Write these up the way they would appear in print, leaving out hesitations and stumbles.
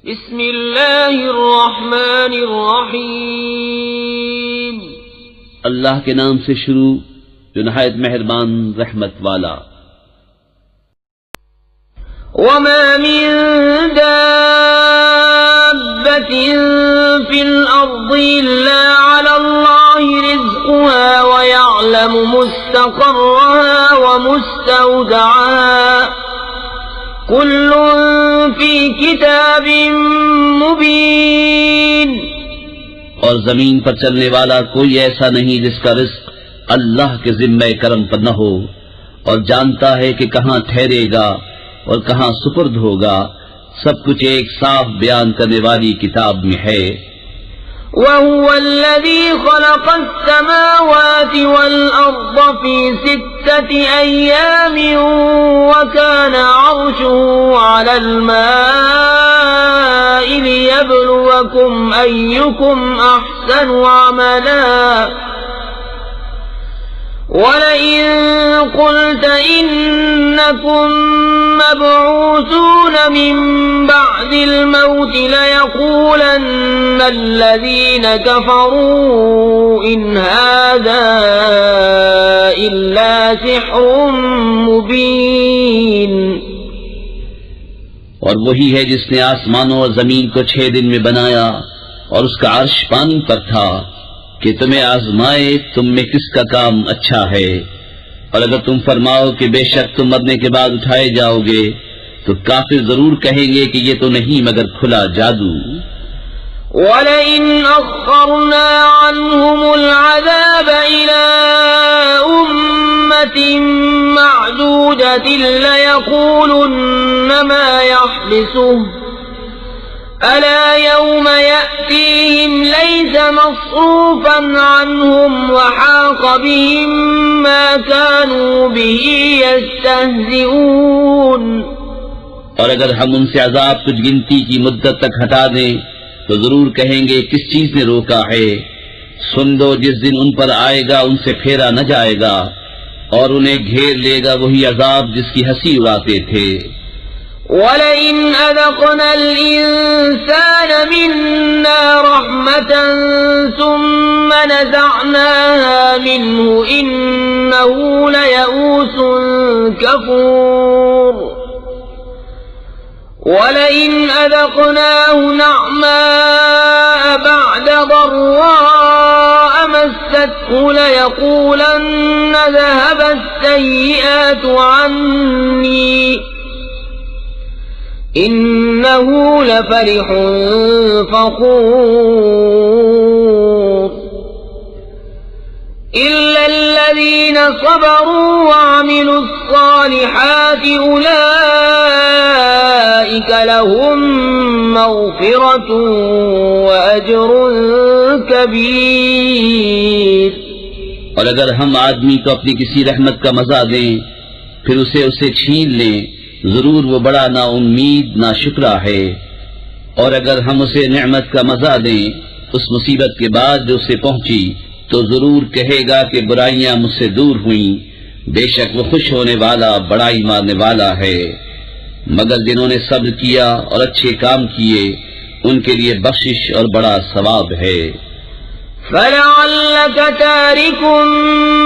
بسم اللہ الرحمن الرحیم، اللہ کے نام سے شروع جو نہایت مہربان رحمت والا۔ وما من دابة في الأرض إلا على الله رزقها ويعلم مستقرها ومستودعها كل في كتاب مبين۔ اور زمین پر چلنے والا کوئی ایسا نہیں جس کا رزق اللہ کے ذمہ کرم پر نہ ہو، اور جانتا ہے کہ کہاں ٹھہرے گا اور کہاں سپرد ہوگا، سب کچھ ایک صاف بیان کرنے والی کتاب میں ہے۔ وَهُوَ الَّذِي خَلَقَ السَّمَاوَاتِ وَالْأَرْضَ فِي 6 أَيَّامٍ وَكَانَ عَرْشُهُ عَلَى الْمَاءِ لِيَبْلُوَكُمْ أَيُّكُمْ أَحْسَنُ عَمَلًا وَلَئِن قُلْتَ إِنَّكُمْ مَبْعُوثُونَ مِنْ بَعْدِ الْمَوْتِ لَيَقُولَنَّ الَّذِينَ كَفَرُوا إِنْ هَذَا إِلَّا سِحْرٌ مُبِينٌ۔ اور وہی ہے جس نے آسمانوں اور زمین کو 6 دن میں بنایا، اور اس کا عرش پانی پر تھا کہ تمہیں آزمائے تم میں کس کا کام اچھا ہے۔ اور اگر تم فرماؤ کہ بے شک تم مرنے کے بعد اٹھائے جاؤ گے تو کافر ضرور کہیں گے کہ یہ تو نہیں مگر کھلا جادو۔ وَلَئِنْ أَخَّرْنَا عَنْهُمُ الْعَذَابَ إِلَىٰ أُمَّةٍ مَّعْدُودَةٍ لَّيَقُولُنَّ مَا يَحْبِسُهُ أَلَا يَوْمَ يَأْتِيهِمْ لَيْسَ مَصْرُوفًا عَنْهُمْ وَحَاقَ بِهِم مَّا كَانُوا بِهِ يَسْتَهْزِئُونَ۔ اور اگر ہم ان سے عذاب کچھ گنتی کی مدت تک ہٹا دیں تو ضرور کہیں گے کس چیز نے روکا ہے۔ سن لو جس دن ان پر آئے گا ان سے پھیرا نہ جائے گا، اور انہیں گھیر لے گا وہی عذاب جس کی ہنسی اڑاتے تھے۔ وَلَئِنْ أَذَقْنَا الْإِنسَانَ مِنَّا رَحْمَةً ثُمَّ نَزَعْنَاهَا مِنْهُ إِنَّهُ لَيَئُوسٌ كَفُورٌ۔ وَلَئِنْ أَذَقْنَاهُ نَعْمَاءَ بَعْدَ ضَرَّاءَ مَسَّتْهُ لَيَقُولَنَّ ذَهَبَ السَّيِّئَاتُ عَنِّي إِنَّهُ لَفَرِحٌ فَخُورٌ۔ إِلَّا الَّذِينَ صَبَرُوا وَعَمِلُوا الصَّالِحَاتِ أُولَئِكَ لَهُم مَّغْفِرَةٌ وَأَجْرٌ كَبِيرٌ۔ اور اگر ہم آدمی کو اپنی کسی رحمت کا مزہ دیں پھر اسے چھین لیں، ضرور وہ بڑا نا امید نا شکرہ ہے۔ اور اگر ہم اسے نعمت کا مزہ دیں اس مصیبت کے بعد جو اسے پہنچی تو ضرور کہے گا کہ برائیاں مجھ سے دور ہوئیں، بے شک وہ خوش ہونے والا بڑائی مارنے والا ہے۔ مگر جنہوں نے صبر کیا اور اچھے کام کیے ان کے لیے بخشش اور بڑا ثواب ہے۔ فَلَعَلَّكَ تَارِكٌ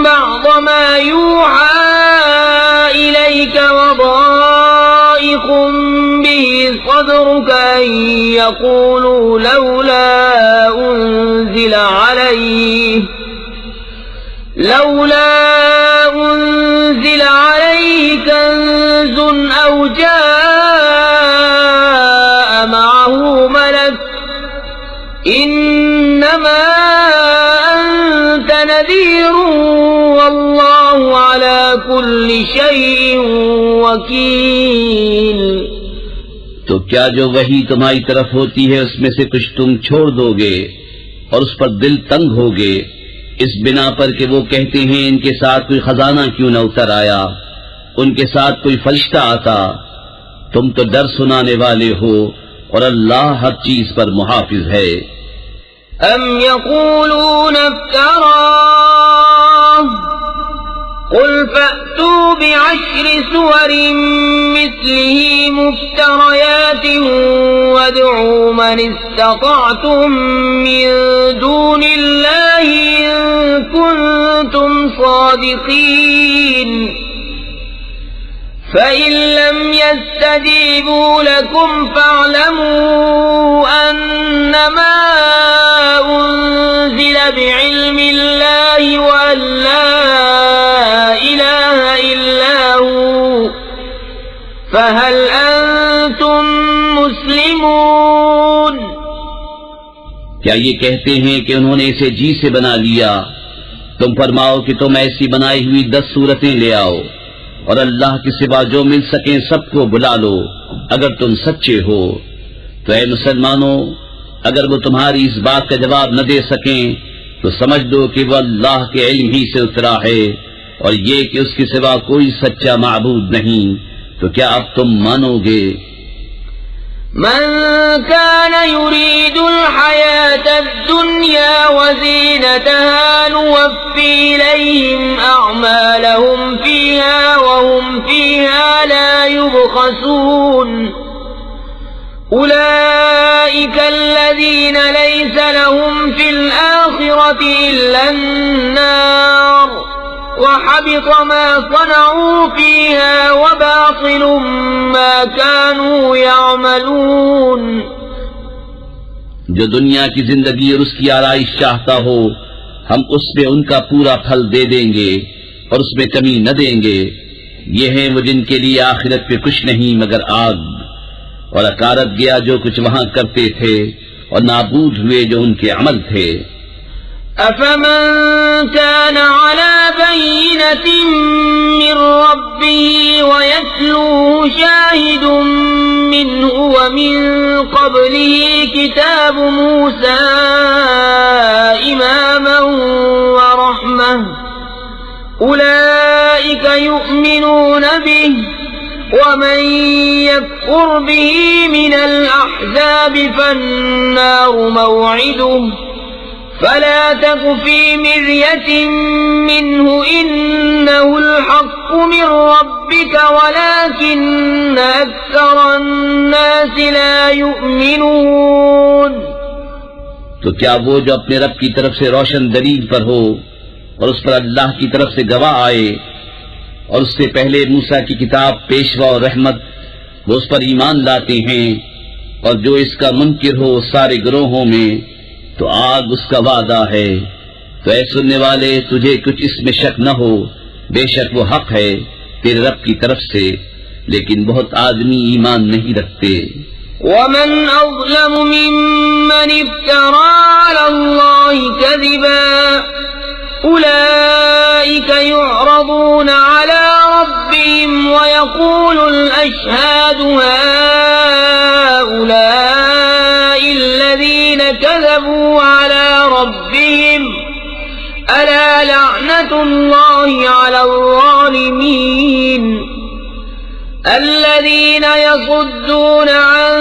بَعْضَ مَا يُوحَىٰ إِلَيْكَ وَضَائِقٌ بِهِ صَدْرُكَ أَن يَقُولُوا لَوْلَا أُنزِلَ عَلَيْهِ كَنزٌ أَوْ جَاءَ مَعَهُ مَلَكٌ إِنَّمَا أَنتَ نَذِيرٌ وَاللَّهُ عَلَى كُلِّ شَيْءٍ وَكِيلٌ۔ تو کیا جو وحی تمہاری طرف ہوتی ہے اس میں سے کچھ تم چھوڑ دو گے اور اس پر دل تنگ ہوگے اس بنا پر کہ وہ کہتے ہیں ان کے ساتھ کوئی خزانہ کیوں نہ اتر آیا، ان کے ساتھ کوئی فرشتہ آتا۔ تم تو ڈر سنانے والے ہو اور اللہ ہر چیز پر محافظ ہے۔ أَمْ يَقُولُونَ افْتَرَاهُ قُلْ فَأْتُوا فَأْتُوا بِعَشْرِ سُوَرٍ مِثْلِهِ مُفْتَرَيَاتٍ وَادْعُوا مَنِ اسْتَطَعْتُم مِّن دُونِ اللَّهِ إِن كُنتُمْ صَادِقِينَ فَإِن لَّمْ يَسْتَجِيبُوا لَكُمْ فَاعْلَمُوا أَنَّمَا أُنزِلَ بِعِلْمِ اللَّهِ وَأَن لَّا إِلَٰهَ إِلَّا هُوَ فَهَلْ أَنتُم مُّسْلِمُونَ؟ کیا یہ کہتے ہیں کہ انہوں نے اسے جی سے بنا لیا؟ تم فرماؤ کہ تم ایسی بنائی ہوئی 10 صورتیں لے آؤ، اور اللہ کے سوا جو مل سکیں سب کو بلا لو اگر تم سچے ہو۔ تو اے مسلمانوں، اگر وہ تمہاری اس بات کا جواب نہ دے سکیں تو سمجھ دو کہ وہ اللہ کے علم ہی سے اترا ہے، اور یہ کہ اس کے سوا کوئی سچا معبود نہیں، تو کیا اب تم مانو گے؟ من كان يريد الحياة الدنيا وزينتها نوفي إليهم أعمالهم فيها وهم فيها لا يبخسون أولئك الذين ليس لهم في الآخرة إلا النار وحبط ما صنعوا فيها وباطل ما كانوا يعملون۔ جو دنیا کی زندگی اور اس کی آرائش چاہتا ہو ہم اس میں ان کا پورا پھل دے دیں گے اور اس میں کمی نہ دیں گے۔ یہ ہیں وہ جن کے لیے آخرت پہ کچھ نہیں مگر آگ، اور اکارت گیا جو کچھ وہاں کرتے تھے اور نابود ہوئے جو ان کے عمل تھے۔ أفمن كان على بينة من ربه ويتلوه شاهد منه ومن قبله كتاب موسى إماما ورحمة أولئك يؤمنون به ومن يكفر به من الأحزاب فالنار موعده فلا تك في مرية منه إنه الحق من ربك ولكن أكثر الناس لا يؤمنون۔ تو کیا وہ جو اپنے رب کی طرف سے روشن دلیل پر ہو اور اس پر اللہ کی طرف سے گواہ آئے اور اس سے پہلے موسیٰ کی کتاب پیشوا اور رحمت، وہ اس پر ایمان لاتے ہیں، اور جو اس کا منکر ہو سارے گروہوں میں تو آگ اس کا وعدہ ہے۔ تو اے سننے والے، تجھے کچھ اس میں شک نہ ہو، بے شک وہ حق ہے تیرے رب کی طرف سے، لیکن بہت آدمی ایمان نہیں رکھتے۔ ومن أظلم ممن افترى على الله كذبا أولئك يعرضون على ربهم ويقول الأشهاد هؤلاء الذين كذبوا على ربهم ألا لعنة الله على الظالمين الذين يصدون عن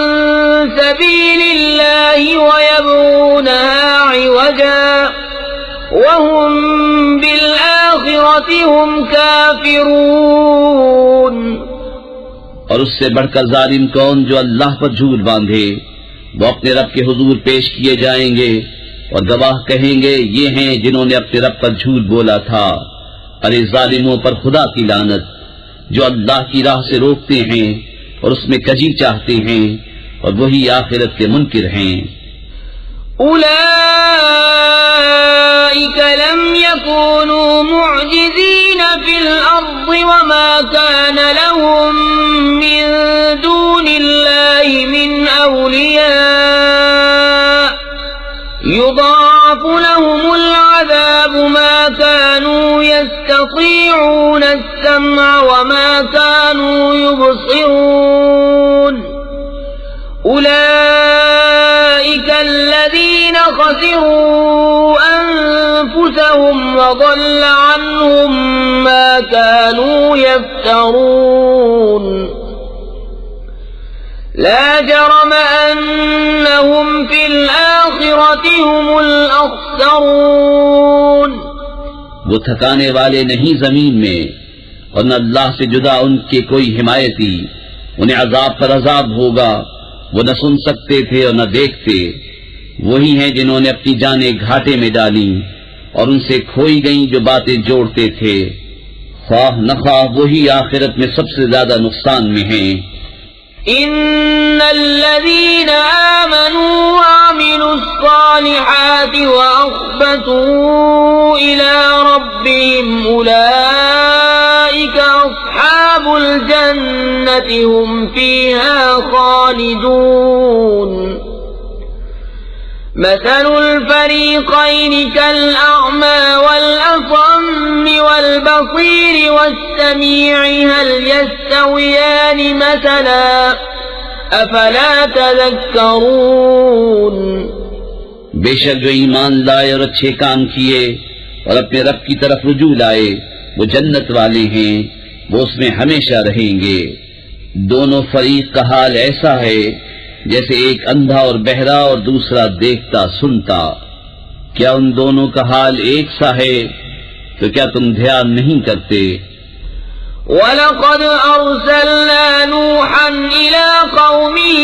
سبيل الله ويبغونها عوجا وهم بالآخرة هم كافرون۔ اور اس سے بڑھ کر ظالم کون جو اللہ پر جھوٹ باندھے، وہ اپنے رب کے حضور پیش کیے جائیں گے اور گواہ کہیں گے یہ ہیں جنہوں نے اپنے رب پر جھوٹ بولا تھا۔ ارے ظالموں پر خدا کی لعنت جو اللہ کی راہ سے روکتے ہیں اور اس میں کجی چاہتے ہیں، اور وہی آخرت کے منکر ہیں۔ أولئك لم يكونوا معجزين في الأرض وما كان لهم من دون الله من أولياء يضاعف لهم العذاب ما كانوا يستطيعون السمع وما كانوا يبصرون أولئك الذين خسروا أنفسهم وضل عنهم ما كانوا يفترون لا جرم أنهم في الآخرة هم الأخسرون۔ وہ تھکانے والے نہیں زمین میں، اور نہ اللہ سے جدا ان کے کوئی حمایتی. انہیں عذاب پر عذاب ہوگا، وہ نہ سن سکتے تھے اور نہ دیکھتے. وہی ہیں جنہوں نے اپنی جانیں گھاٹے میں ڈالی اور ان سے کھوئی گئیں جو باتیں جوڑتے تھے. خواہ نہ خواہ وہی آخرت میں سب سے زیادہ نقصان میں ہیں. إن الذين آمنوا وعملوا الصالحات وأخبتوا إلى ربهم أولئك أصحاب الجنة هم فيها خالدون. مثل الفريقين كالأعمى والأصم والبصير والسميع هل يستويان مثلا أفلا تذكرون. بے شک جو ایمان لائے اور اچھے کام کیے اور اپنے رب کی طرف رجوع لائے وہ جنت والے ہیں، وہ اس میں ہمیشہ رہیں گے. دونوں فریق کا حال ایسا ہے جیسے ایک اندھا اور بہرا اور دوسرا دیکھتا سنتا. کیا ان دونوں کا حال ایک سا ہے؟ تو کیا تم دھیان نہیں کرتے؟ وَلَقَدْ أَرْسَلْنَا نُوحًا إِلَىٰ قَوْمِهِ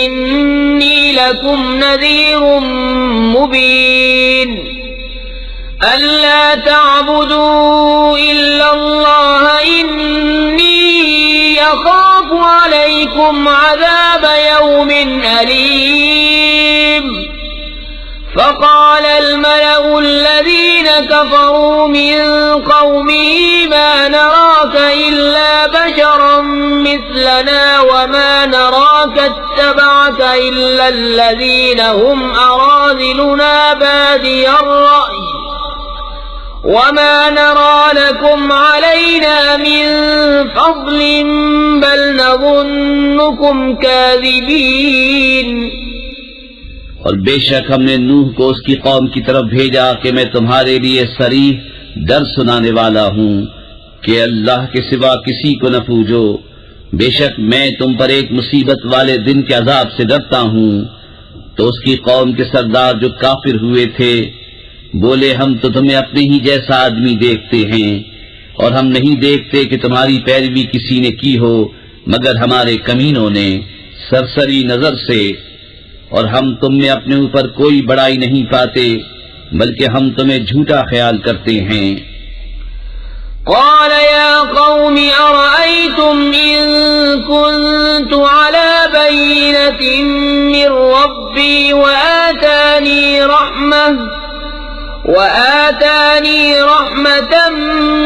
إِنِّي لَكُمْ نَذِيرٌ مُّبِينٌ أَلَّا تَعْبُدُوا إِلَّا اللَّهَ إِنِّي أَخَافُ عَلَيْكُمْ عَذَابَ يَوْمٍ أَلِيمٍ. فقال الملأ الذين كفروا من قومه ما نراك إلا بشرا مثلنا وما نراك اتبعك إلا الذين هم أراذلنا بادي الرأي وما نرى لكم علينا من فضل بل نظنكم كاذبين. اور بے شک ہم نے نوح کو اس کی قوم کی طرف بھیجا کہ میں تمہارے لیے صریح ڈر سنانے والا ہوں کہ اللہ کے سوا کسی کو نہ پوجو. بے شک میں تم پر ایک مصیبت والے دن کے عذاب سے ڈرتا ہوں. تو اس کی قوم کے سردار جو کافر ہوئے تھے بولے ہم تو تمہیں اپنے ہی جیسا آدمی دیکھتے ہیں اور ہم نہیں دیکھتے کہ تمہاری پیروی کسی نے کی ہو مگر ہمارے کمینوں نے سرسری نظر سے، اور ہم تم میں اپنے اوپر کوئی بڑائی نہیں پاتے بلکہ ہم تمہیں جھوٹا خیال کرتے ہیں. قال يا قوم أرأيتم إن كنت على بينة من ربي وآتاني رحمة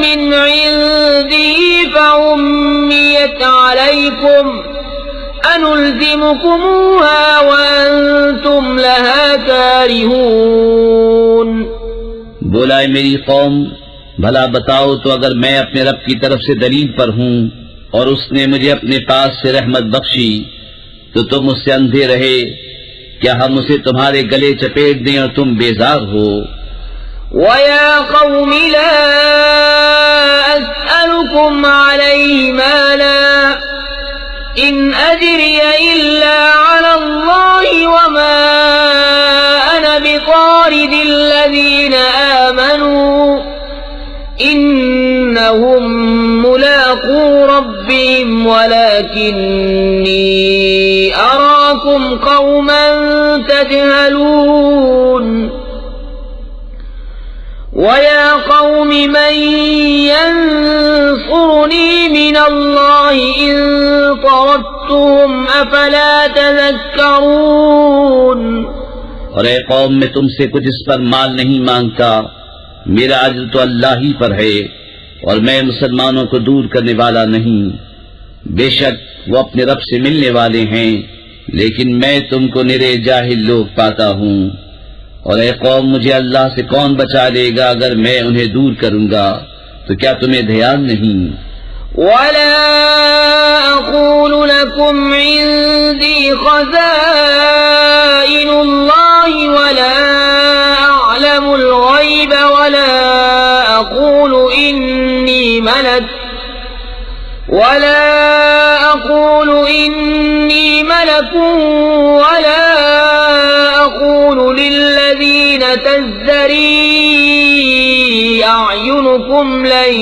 من عنده فعميت عليكم أنلزمكموها وأنتم لها كارهون. بولا اے میری قوم بھلا بتاؤ تو اگر میں اپنے رب کی طرف سے دلیل پر ہوں اور اس نے مجھے اپنے پاس سے رحمت بخشی تو تم اس سے اندھے رہے، کیا ہم اسے تمہارے گلے چپیٹ دیں اور تم بیزار ہو؟ وَيَا قَوْمِ لَا أَسْأَلُكُمْ عَلَيْهِ مَالًا إِنْ أَجْرِيَ إِلَّا عَلَى اللَّهِ وَمَا أَنَا بِطَارِدِ الَّذِينَ آمَنُوا إِنَّهُمْ مُلَاقُو رَبِّهِمْ وَلَكِنِّي أَرَاكُمْ قَوْمًا تَجْهَلُونَ. وَيَا قَوْمِ مَنْ يَنصُرُنِي مِنَ اللَّهِ إِن طَرَدتُّهُمْ أَفَلَا تَذَكَّرُونَ. اور اے قوم میں تم سے کچھ اس پر مال نہیں مانگتا، میرا اجر تو اللہ ہی پر ہے اور میں مسلمانوں کو دور کرنے والا نہیں. بے شک وہ اپنے رب سے ملنے والے ہیں لیکن میں تم کو نرے جاہل لوگ پاتا ہوں. اور اے قوم مجھے اللہ سے کون بچا لے گا اگر میں انہیں دور کروں گا؟ تو کیا تمہیں دھیان نہیں؟ وَلَا أَقُولُ لَكُمْ عِندِي خَزَائِنُ اللَّهِ وَلَا أَعْلَمُ الْغَيْبَ وَلَا أَقُولُ إِنِّي مَلَكٌ وَلَا أَقُولُ لِلَّذِينَ تَزْدَرِي أعينكم لن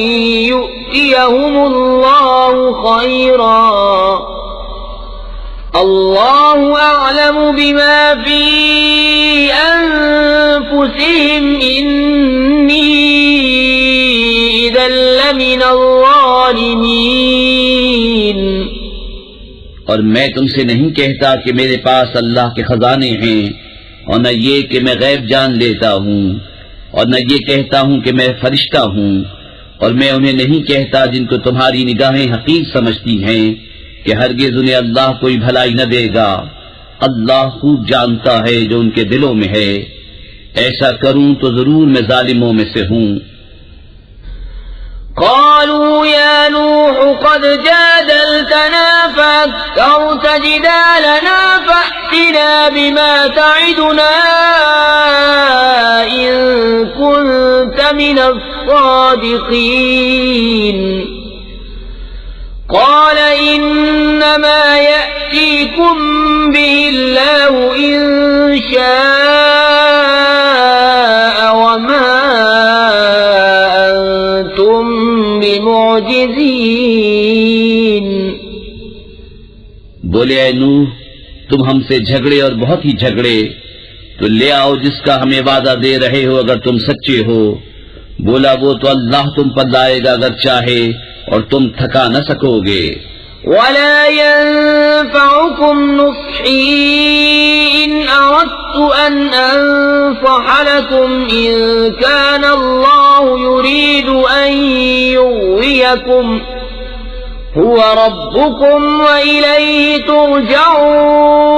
يؤتيهم الله خيرا الله أعلم بما في أنفسهم إني إذا لمن الظالمين. اور میں تم سے نہیں کہتا کہ میرے پاس اللہ کے خزانے ہیں، اور نہ یہ کہ میں غیب جان لیتا ہوں، اور نہ یہ کہتا ہوں کہ میں فرشتہ ہوں، اور میں انہیں نہیں کہتا جن کو تمہاری نگاہیں حقیر سمجھتی ہیں کہ ہرگز انہیں اللہ کوئی بھلائی نہ دے گا. اللہ خوب جانتا ہے جو ان کے دلوں میں ہے. ایسا کروں تو ضرور میں ظالموں میں سے ہوں. قالوا يا نوح قد جادلتنا فأكثرت جدالنا فأتنا بما تعدنا إن كنت من الصادقين. قال إنما يأتيكم به الله إن شاء وما أنتم بمعجزين. بولے اے نوح، تم ہم سے جھگڑے اور بہت ہی جھگڑے، تو لے آؤ جس کا ہمیں وعدہ دے رہے ہو اگر تم سچے ہو. بولا وہ تو اللہ تم پر لائے گا اگر چاہے، اور تم تھکا نہ سکو گے. ولا ينفعكم نصحي إن أردت أن أنصح لكم إن كان الله يريد أن يغويكم هو ربكم وإليه ترجعون.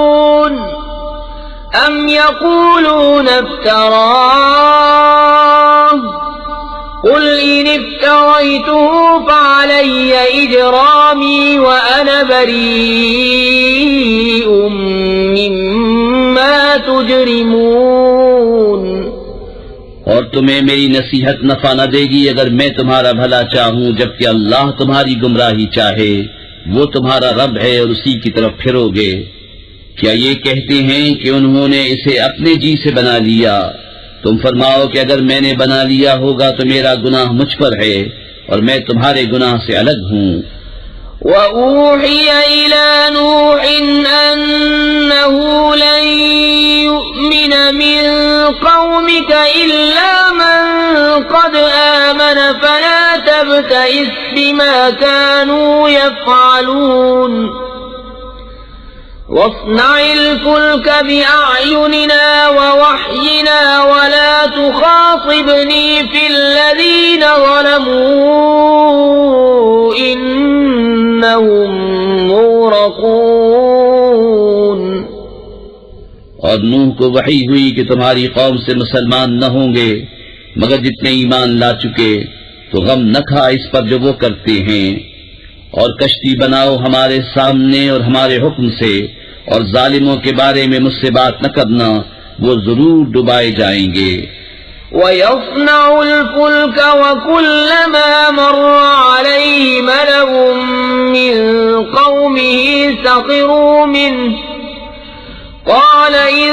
أم يقولون افتراه قل إن افتريته فعلي إجرامي وأنا بريء مما تجرمون. اور تمہیں میری نصیحت نفع نہ دے گی اگر میں تمہارا بھلا چاہوں، جبکہ اللہ تمہاری گمراہی چاہے. وہ تمہارا رب ہے اور اسی کی طرف پھرو گے. کیا یہ کہتے ہیں کہ انہوں نے اسے اپنے جی سے بنا لیا؟ تم فرماؤ کہ اگر میں نے بنا لیا ہوگا تو میرا گناہ مجھ پر ہے اور میں تمہارے گناہ سے الگ ہوں. وَأُوحِيَ إِلَى نُوحٍ أَنَّهُ لَن يُؤْمِنَ مِن قَوْمِكَ إِلَّا مَن قَدْ آمَنَ فَلَا تَبْتَئِسْ بِمَا كَانُوا يَفْعَلُونَ. واصنع الفلك بأعيننا ووحينا ولا تخاطبني في الذين ظلموا إنهم مغرقون. اور نوح کو وحی ہوئی کہ تمہاری قوم سے مسلمان نہ ہوں گے مگر جتنے ایمان لا چکے، تو غم نہ کھا اس پر جو وہ کرتے ہیں. اور کشتی بناؤ ہمارے سامنے اور ہمارے حکم سے، اور ظالموں کے بارے میں مجھ سے بات نہ کرنا، وہ ضرور ڈبائے جائیں گے. وَيَصْنَعُ الْفُلْكَ وَكُلَّمَا مَرَّ عَلَيْهِ مَلَأٌ مِّن قَوْمِهِ سَخِرُوا مِنْهُ قَالَ إِن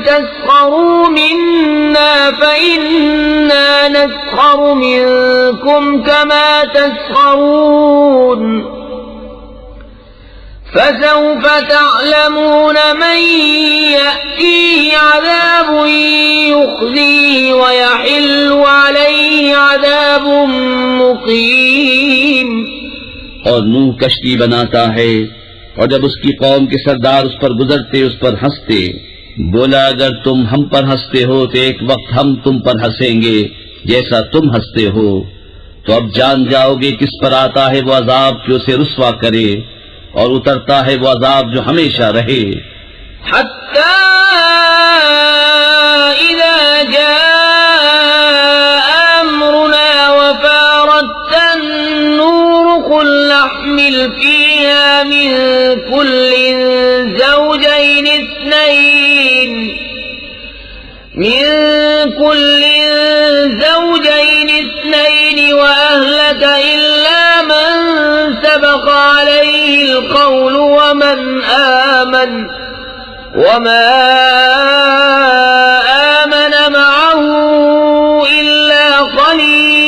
تَسْخَرُوا مِنَّا فَإِنَّا نَسْخَرُ مِنكُمْ كَمَا تَسْخَرُونَ. فَسَوْفَ تَعْلَمُونَ مَن يَأْتِيهِ عَذَابٌ يُخْزِيهِ وَيَحِلُّ عَلَيْهِ عَذَابٌ مُقِيمٌ. اور نوح کشتی بناتا ہے، اور جب اس کی قوم کے سردار اس پر گزرتے اس پر ہنستے. بولا اگر تم ہم پر ہنستے ہو تو ایک وقت ہم تم پر ہنسیں گے جیسا تم ہنستے ہو. تو اب جان جاؤ گے کس پر آتا ہے وہ عذاب جو اسے رسوا کرے، اور اترتا ہے وہ عذاب جو ہمیشہ رہے. حتی اذا جاء امرنا وفارت النور قل نحمل فيها من كل زوجين اثنين وأهلك إلا من سبق عليه القول ومن آمن وما آمن معه إلا قليل.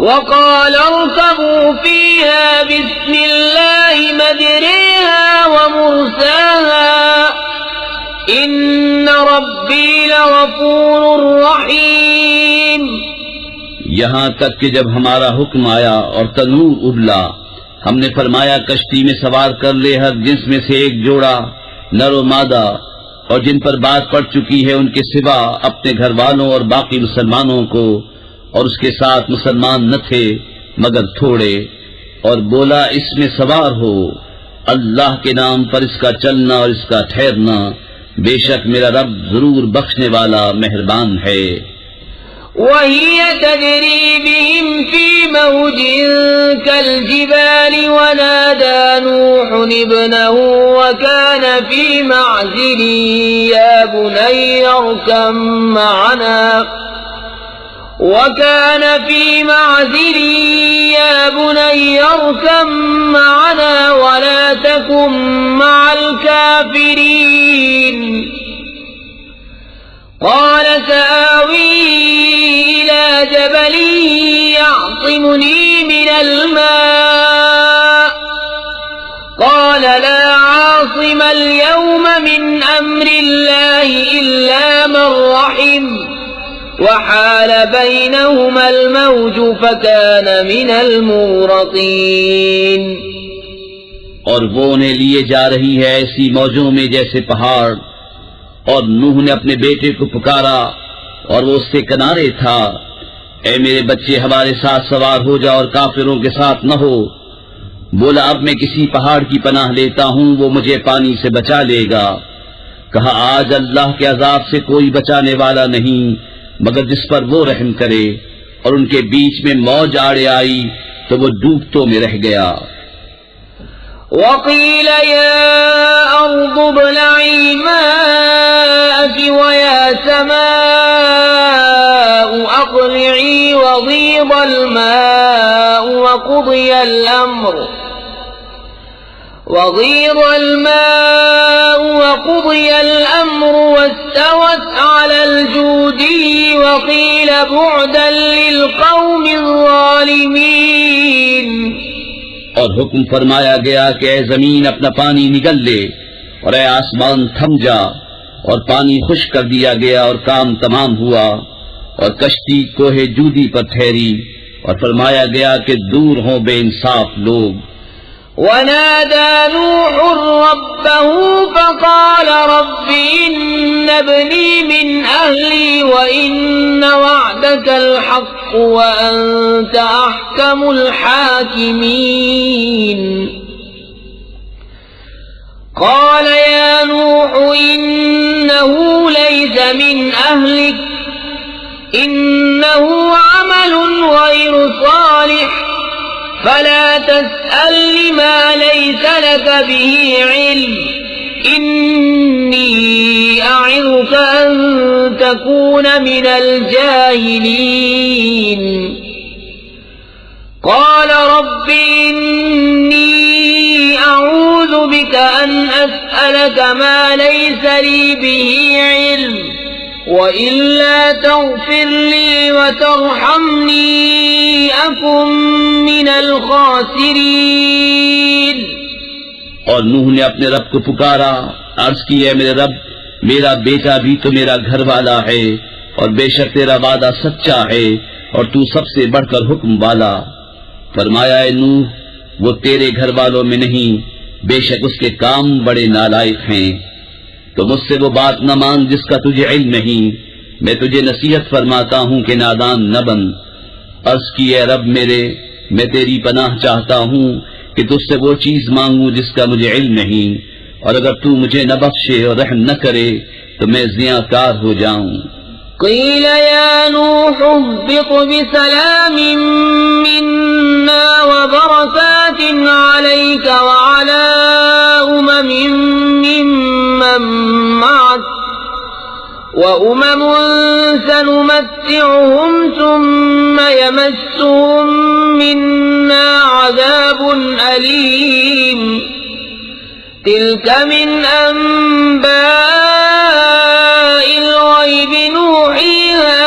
وقال اركبوا فيها بسم الله مجريها ومرساها إن ربي لغفور رحيم. یہاں تک کہ جب ہمارا حکم آیا اور تنور ابلا، ہم نے فرمایا کشتی میں سوار کر لے ہر جنس میں سے ایک جوڑا نر و مادہ، اور جن پر بات پڑ چکی ہے ان کے سوا اپنے گھر والوں اور باقی مسلمانوں کو، اور اس کے ساتھ مسلمان نہ تھے مگر تھوڑے، اور بولا اس میں سوار ہو اللہ کے نام پر اس کا چلنا اور اس کا ٹھہرنا، بے شک میرا رب ضرور بخشنے والا مہربان ہے. وهي تجري بهم في موج كالجبال ونادى نوح ابنه وكان في معزل يا بني اركب معنا ولا تكن مع الكافرين. قال سآوي إلى جبل يعصمني من الماء قال لا عاصم اليوم من أمر الله إلا من رحم وحال بينهما الموج فكان من المغرقين. اور وہ انہیں لیے جا رہی ہے ایسی موجوں میں جیسے پہاڑ، اور نوح نے اپنے بیٹے کو پکارا اور وہ اس سے کنارے تھا، اے میرے بچے ہمارے ساتھ سوار ہو جا اور کافروں کے ساتھ نہ ہو. بولا اب میں کسی پہاڑ کی پناہ لیتا ہوں، وہ مجھے پانی سے بچا لے گا. کہا آج اللہ کے عذاب سے کوئی بچانے والا نہیں مگر جس پر وہ رحم کرے، اور ان کے بیچ میں موج آڑے آئی تو وہ ڈوبتوں میں رہ گیا. وقيل يا أرض ابلعي ماءك ويا سماء أقلعي وغيض الماء وقضي الأمر واستوت على الجودي وقيل بعدا للقوم الظالمين. اور حکم فرمایا گیا کہ اے زمین اپنا پانی نگل لے، اور اے آسمان تھم جا، اور پانی خشک کر دیا گیا اور کام تمام ہوا، اور کشتی کوہ جودی پر ٹھہری، اور فرمایا گیا کہ دور ہوں بے انصاف لوگ. ونادى نوح ربه فقال رب إن ابني من أهلي وإن وعدك الحق وأنت أحكم الحاكمين. قال يا نوح إنه ليس من أهلك إنه عمل غير صالح فلا تسأل لما ليس لك به علم إني أعظك أن تكون من الجاهلين. قال رب إني أعوذ بك أن أسألك ما ليس لي به علم وإلا تغفر لي وترحمني أكن من الخاسرين. اور نوح نے اپنے رب کو پکارا، عرض کی اے میرے رب میرا بیٹا بھی تو میرا گھر والا ہے، اور بے شک تیرا وعدہ سچا ہے اور تو سب سے بڑھ کر حکم والا. فرمایا اے نوح وہ تیرے گھر والوں میں نہیں، بے شک اس کے کام بڑے نالائق ہیں. تو مجھ سے وہ بات نہ مان جس کا تجھے علم نہیں، میں تجھے نصیحت فرماتا ہوں کہ نادان نہ بن. عرض کی اے رب میرے میں تیری پناہ چاہتا ہوں کہ تجھ سے وہ چیز مانگوں جس کا مجھے علم نہیں، اور اگر تو مجھے نہ بخشے اور رحم نہ کرے تو میں زیاں ہو جاؤں. قیل یا نوح اهبط بسلام منا وبرکات علیک وعلی ممن معك وأمم سنمتعهم ثم يمسهم منا عذاب أليم. تلك من أنباء الغيب نوحيها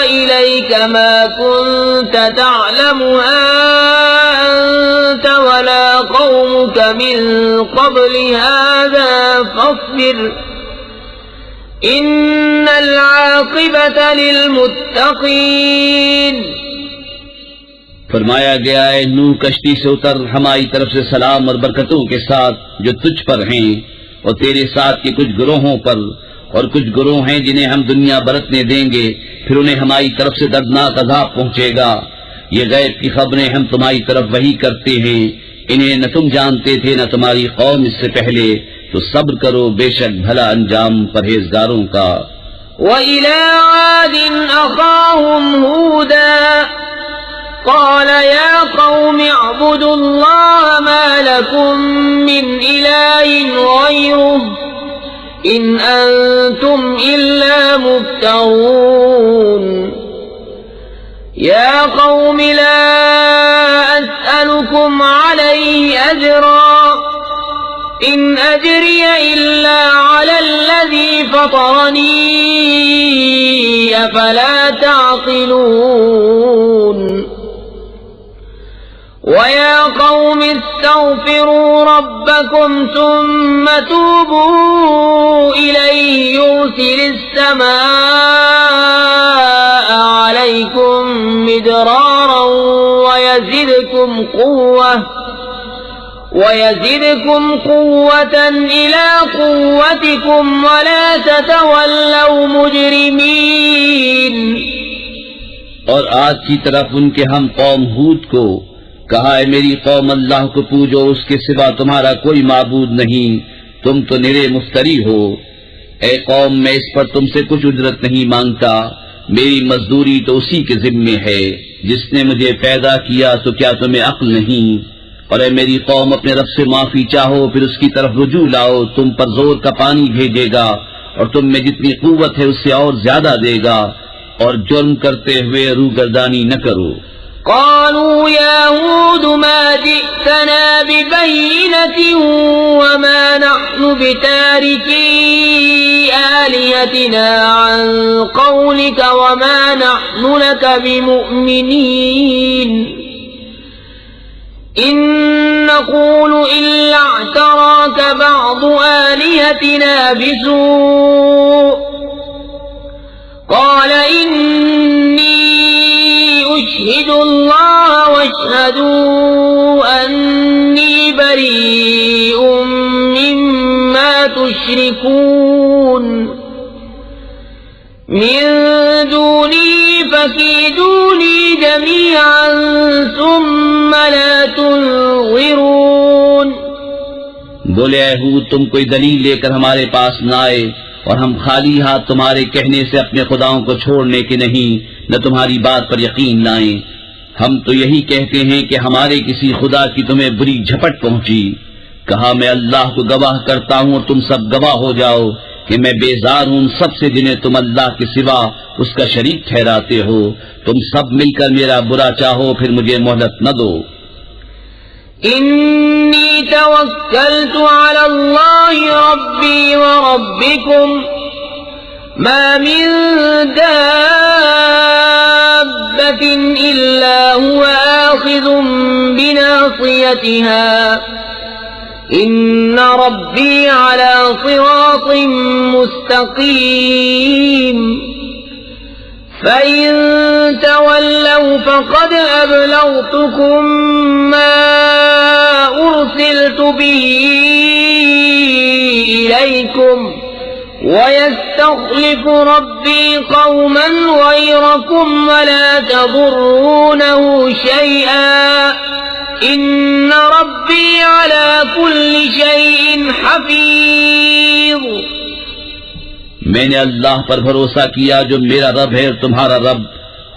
إليك ما كنت كنت تعلمها أنت ولا قومك من قبل هذا فاصبر إن العاقبة للمتقين۔ فرمایا گیا ہے نوح کشتی سے اتر، ہماری طرف سے سلام اور برکتوں کے ساتھ جو تجھ پر ہیں اور تیرے ساتھ کے کچھ گروہوں پر، اور کچھ گروہ ہیں جنہیں ہم دنیا برتنے دیں گے، پھر انہیں ہماری طرف سے دردناک عذاب پہنچے گا۔ یہ غیب کی خبریں ہم تمہاری طرف وحی کرتے ہیں، انہیں نہ تم جانتے تھے نہ تمہاری قوم اس سے پہلے، تو صبر کرو، بے شک بھلا انجام پرہیزگاروں کا۔ وَإِلَىٰ عَادٍ أَخَاهُمْ هُودًا قَالَ يَا قَوْمِ اعْبُدُوا اللَّهَ مَا لَكُم مِّنْ إِلَٰهٍ غَيْرُهُ إِنْ أَنتُمْ إِلَّا مُفْتَرُونَ۔ يَا قَوْمِ لَا أَسْأَلُكُمْ عَلَيْهِ أَجْرًا إِنْ أَجْرِيَ إِلَّا عَلَى الَّذِي فَطَرَنِي أَفَلَا تَعْقِلُونَ۔ وَيَا قَوْمِ اسْتَغْفِرُوا رَبَّكُمْ ثُمَّ تُوبُوا إِلَيْهِ يُرْسِلِ السَّمَاءَ عَلَيْكُمْ مِدْرَارًا وَيَزِدْكُمْ قُوَّةً إِلَىٰ قُوَّتِكُمْ وَلَا تَتَوَلَّوْا مُجْرِمِينَ۔ اور آج کی طرف ان کے ہم قوم ہود کو کہا ہے میری قوم اللہ کو پوجو، اس کے سوا تمہارا کوئی معبود نہیں، تم تو نرے مفتری ہو۔ اے قوم میں اس پر تم سے کچھ اجرت نہیں مانگتا، میری مزدوری تو اسی کے ذمے ہے جس نے مجھے پیدا کیا، تو کیا تمہیں عقل نہیں؟ اور اے میری قوم اپنے رب سے معافی چاہو، پھر اس کی طرف رجوع لاؤ، تم پر زور کا پانی بھیجے گا اور تم میں جتنی قوت ہے اس سے اور زیادہ دے گا، اور جرم کرتے ہوئے روگردانی نہ کرو۔ قالوا يا هود ما جئتنا ببينة وما نحن بتاركي آلهتنا عن قولك وما نحن لك بمؤمنين إن نقول إلا اعتراك بعض آلهتنا بسوء قال إني أشهد الله واشهدوا أني بريء مما تشركون من دوني فكيدوني جميعا ثم لا تنظرون۔ بولے اے ہود تم کوئی دلیل لے کر ہمارے پاس نہ آئے، اور ہم خالی ہاتھ تمہارے کہنے سے اپنے خداؤں کو چھوڑنے کے نہیں، نہ تمہاری بات پر یقین لائیں۔ ہم تو یہی کہتے ہیں کہ ہمارے کسی خدا کی تمہیں بری جھپٹ پہنچی۔ کہا میں اللہ کو گواہ کرتا ہوں اور تم سب گواہ ہو جاؤ کہ میں بیزار ہوں سب سے جنہیں تم اللہ کے سوا اس کا شریک ٹھہراتے ہو۔ تم سب مل کر میرا برا چاہو، پھر مجھے مہلت نہ دو۔ إني توكلت على الله ربي وربكم ما من دابة إلا هو آخذ بناصيتها إن ربي على صراط مستقيم فَإِن تَوَلَّوْا فَقَدْ أَبْلَغْتُكُم مَّا أُرْسِلْتُ بِهِ إِلَيْكُمْ وَيَسْتَخْلِفُ رَبِّي قَوْمًا غَيْرَكُمْ وَلَا تَضُرُّونَهُ شَيْئًا إِنَّ رَبِّي عَلَى كُلِّ شَيْءٍ حَفِيظٌ۔ میں نے اللہ پر بھروسہ کیا جو میرا رب ہے اور تمہارا رب،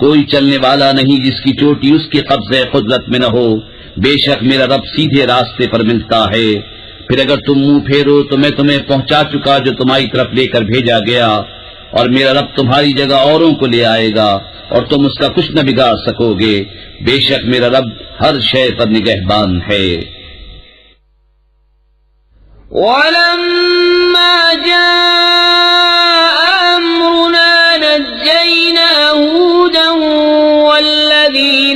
کوئی چلنے والا نہیں جس کی چوٹی اس کے قبضے قدرت میں نہ ہو۔ بے شک میرا رب سیدھے راستے پر ملتا ہے۔ پھر اگر تم منہ پھیرو تو میں تمہیں پہنچا چکا جو تمہاری طرف لے کر بھیجا گیا، اور میرا رب تمہاری جگہ اوروں کو لے آئے گا اور تم اس کا کچھ نہ بگاڑ سکو گے۔ بے شک میرا رب ہر شے پر نگہبان ہے۔ وَلَمَّا جَاءَ أَمْرُنَا نَجَّيْنَا هُودًا وَالَّذِينَ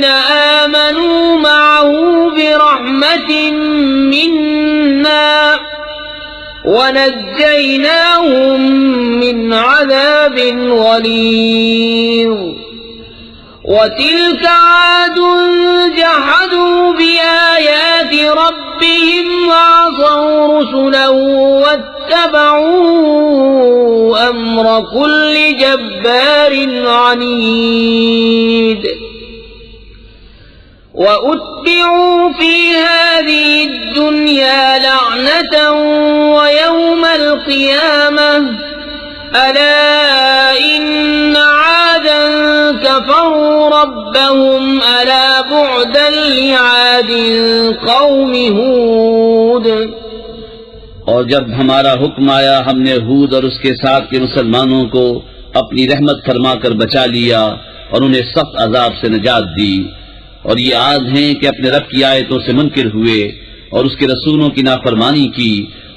ونجيناهم من عذاب غليظ وتلك عاد جحدوا بآيات ربهم وعصوا رسله واتبعوا أمر كل جبار عنيد وأتبعوا في هذه الدنيا لعنة ويوم القيامة ألا إن عادا كفروا ربهم ألا بعدا لعاد قوم هود. اور جب ہمارا حکم آیا ہم نے ہود اور اس کے ساتھ کے مسلمانوں کو اپنی رحمت فرما کر بچا لیا اور انہیں سخت عذاب سے نجات دی. اور یہ عاد ہیں کہ اپنے رب کی آیتوں سے منکر ہوئے اور اس کے رسولوں کی نافرمانی کی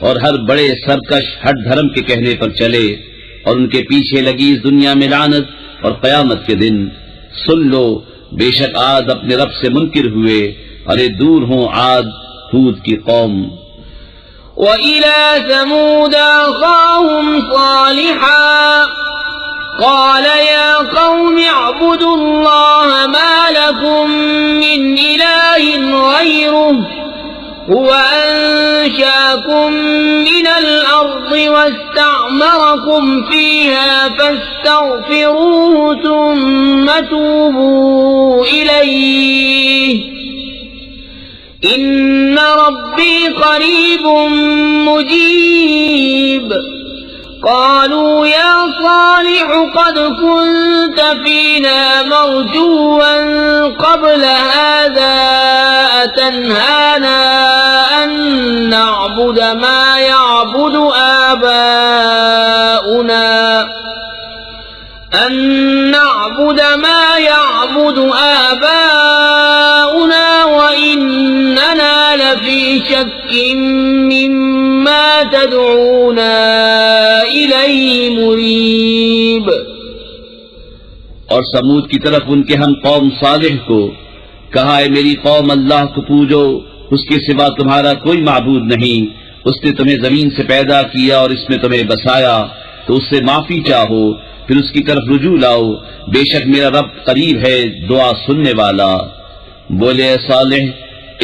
اور ہر بڑے سرکش ہٹ دھرم کے کہنے پر چلے اور ان کے پیچھے لگی اس دنیا میں لعنت اور قیامت کے دن. سن لو بے شک عاد اپنے رب سے منکر ہوئے، ارے دور ہوں عاد ہود کی قوم. وَإِلَى ثَمُودَ أَخَاهُمْ صَالِحًا قال يا قوم اعبدوا الله ما لكم من إله غيره هو أنشأكم من الأرض واستعمركم فيها فاستغفروه ثم توبوا إليه إن ربي قريب مجيب. قالوا يا صالح قد كنت فينا مرجوا قبل هذا أتنهانا أن نعبد ما يعبد آباؤنا وإننا لفي شك مما تدعونا إليه مريب. اور سمود کی طرف ان کے ہم قوم صالح کو کہا، اے میری قوم اللہ کو پوجو، اس کے سوا تمہارا کوئی معبود نہیں. اس نے تمہیں زمین سے پیدا کیا اور اس میں تمہیں بسایا، تو اس سے معافی چاہو پھر اس کی طرف رجوع لاؤ. بے شک میرا رب قریب ہے، دعا سننے والا. بولے اے صالح،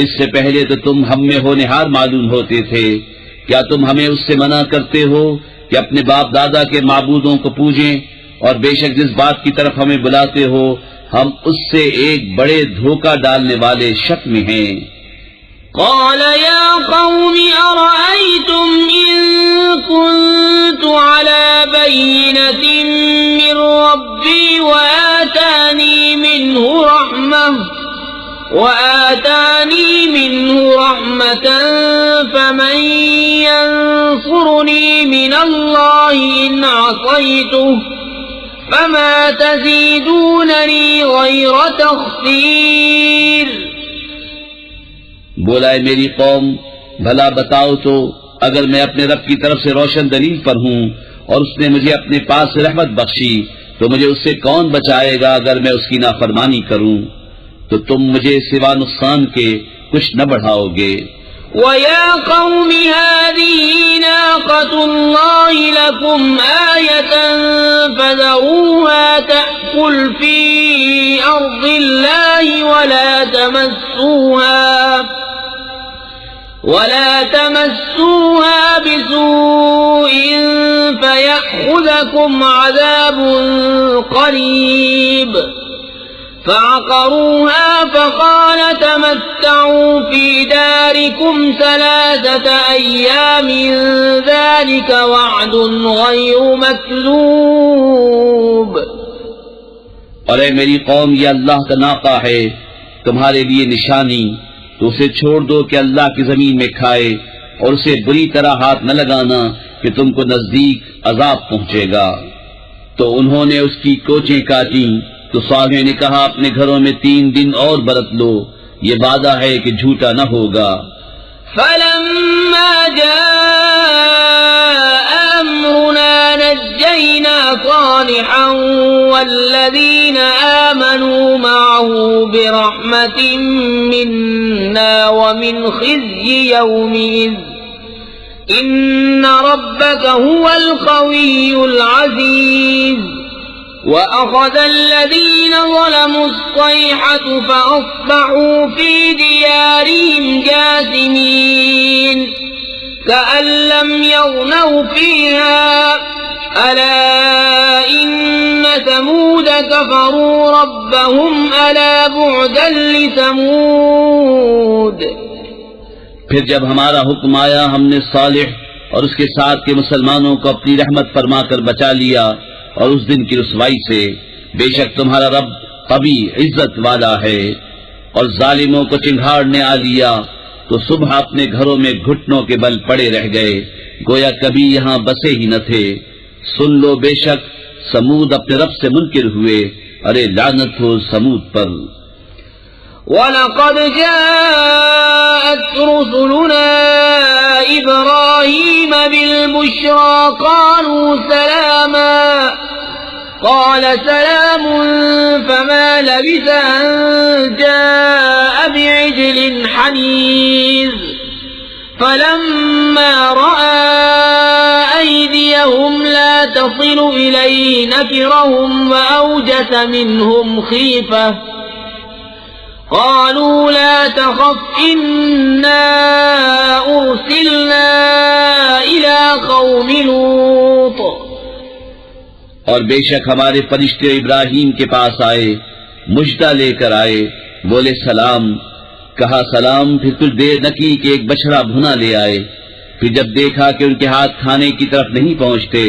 اس سے پہلے تو تم ہم میں ہونہار معلوم ہوتے تھے، کیا تم ہمیں اس سے منع کرتے ہو کہ اپنے باپ دادا کے معبودوں کو پوجیں؟ اور بے شک جس بات کی طرف ہمیں بلاتے ہو ہم اس سے ایک بڑے دھوکہ ڈالنے والے شک میں ہیں. قال يا قوم أرأيتم إن كنت على بينة من ربي وآتاني منه رحمة فمن ينصرني من الله إن عصيته فما تزيدونني غير تخسير. بولا ہے میری قوم بھلا بتاؤ تو اگر میں اپنے رب کی طرف سے روشن دلیل پر ہوں اور اس نے مجھے اپنے پاس سے رحمت بخشی تو مجھے اس سے کون بچائے گا اگر میں اس کی نافرمانی کروں؟ تو تم مجھے سوا نقصان کے کچھ نہ بڑھاؤ گے. وَيَا قَوْمِ هَذِهِ نَاقَةُ اللَّهِ لَكُمْ آيَةً فَذَرُوهَا تَأْكُلْ فِي أَرْضِ اللَّهِ ولا تمسوها بسوء فيأخذكم عذاب قريب. فعقروها فقال تمتعوا في داركم 3 أيام ذلك وعد غير مكذوب. اور اے میری قوم، یہ اللہ کا ناقہ ہے تمہارے لیے نشانی، تو اسے چھوڑ دو کہ اللہ کی زمین میں کھائے، اور اسے بری طرح ہاتھ نہ لگانا کہ تم کو نزدیک عذاب پہنچے گا. تو انہوں نے اس کی کوچیں کاٹیں. تو صالح نے کہا اپنے گھروں میں 3 دن اور برت لو، یہ وعدہ ہے کہ جھوٹا نہ ہوگا. فلما جاء أمرنا نجينا صالحا والذين آمنوا معه برحمة منا ومن خزي يومئذ إن ربك هو القوي العزيز وأخذ الذين ظلموا الصيحة فأصبحوا في ديارهم جاثمين كأن لم يغنوا فيها ألا إن ثمود كفروا ربهم ألا بعدا لثمود. پھر جب ہمارا حکم آیا ہم نے صالح اور اس کے ساتھ کے مسلمانوں کو اپنی رحمت فرما کر بچا لیا اور اس دن کی رسوائی سے. بے شک تمہارا رب قوی عزت والا ہے. اور ظالموں کو چنگھاڑنے آ لیا تو صبح اپنے گھروں میں گھٹنوں کے بل پڑے رہ گئے گویا کبھی یہاں بسے ہی نہ تھے. سن لو بے شک سمود اپنے رب سے منکر ہوئے. ارے لعنت ہو سمود پر. وَلَقَدْ جَاءَتْ رُسُلُنَا إِبْرَاهِيمَ بِالْبُشْرَى قَالُوا سَلَامًا قَالَ سَلَامٌ فَمَا لَبِثَ أَن جَاءَ بِعِجْلٍ حَنِيذٍ فَلَمَّا رَأَى أَيْدِيَهُمْ لَا تَصِلُ إِلَيْهِ نَكِرَهُمْ وَأَوْجَسَ مِنْهُمْ خِيفَةً قالوا لا تخف إنا أرسلنا إلى قوم لوط. اور بے شک ہمارے فرشتے ابراہیم کے پاس آئے مجدہ لے کر آئے. بولے سلام. کہا سلام. پھر کچھ دیر نہ کی کہ ایک بچڑا بھنا لے آئے. پھر جب دیکھا کہ ان کے ہاتھ کھانے کی طرف نہیں پہنچتے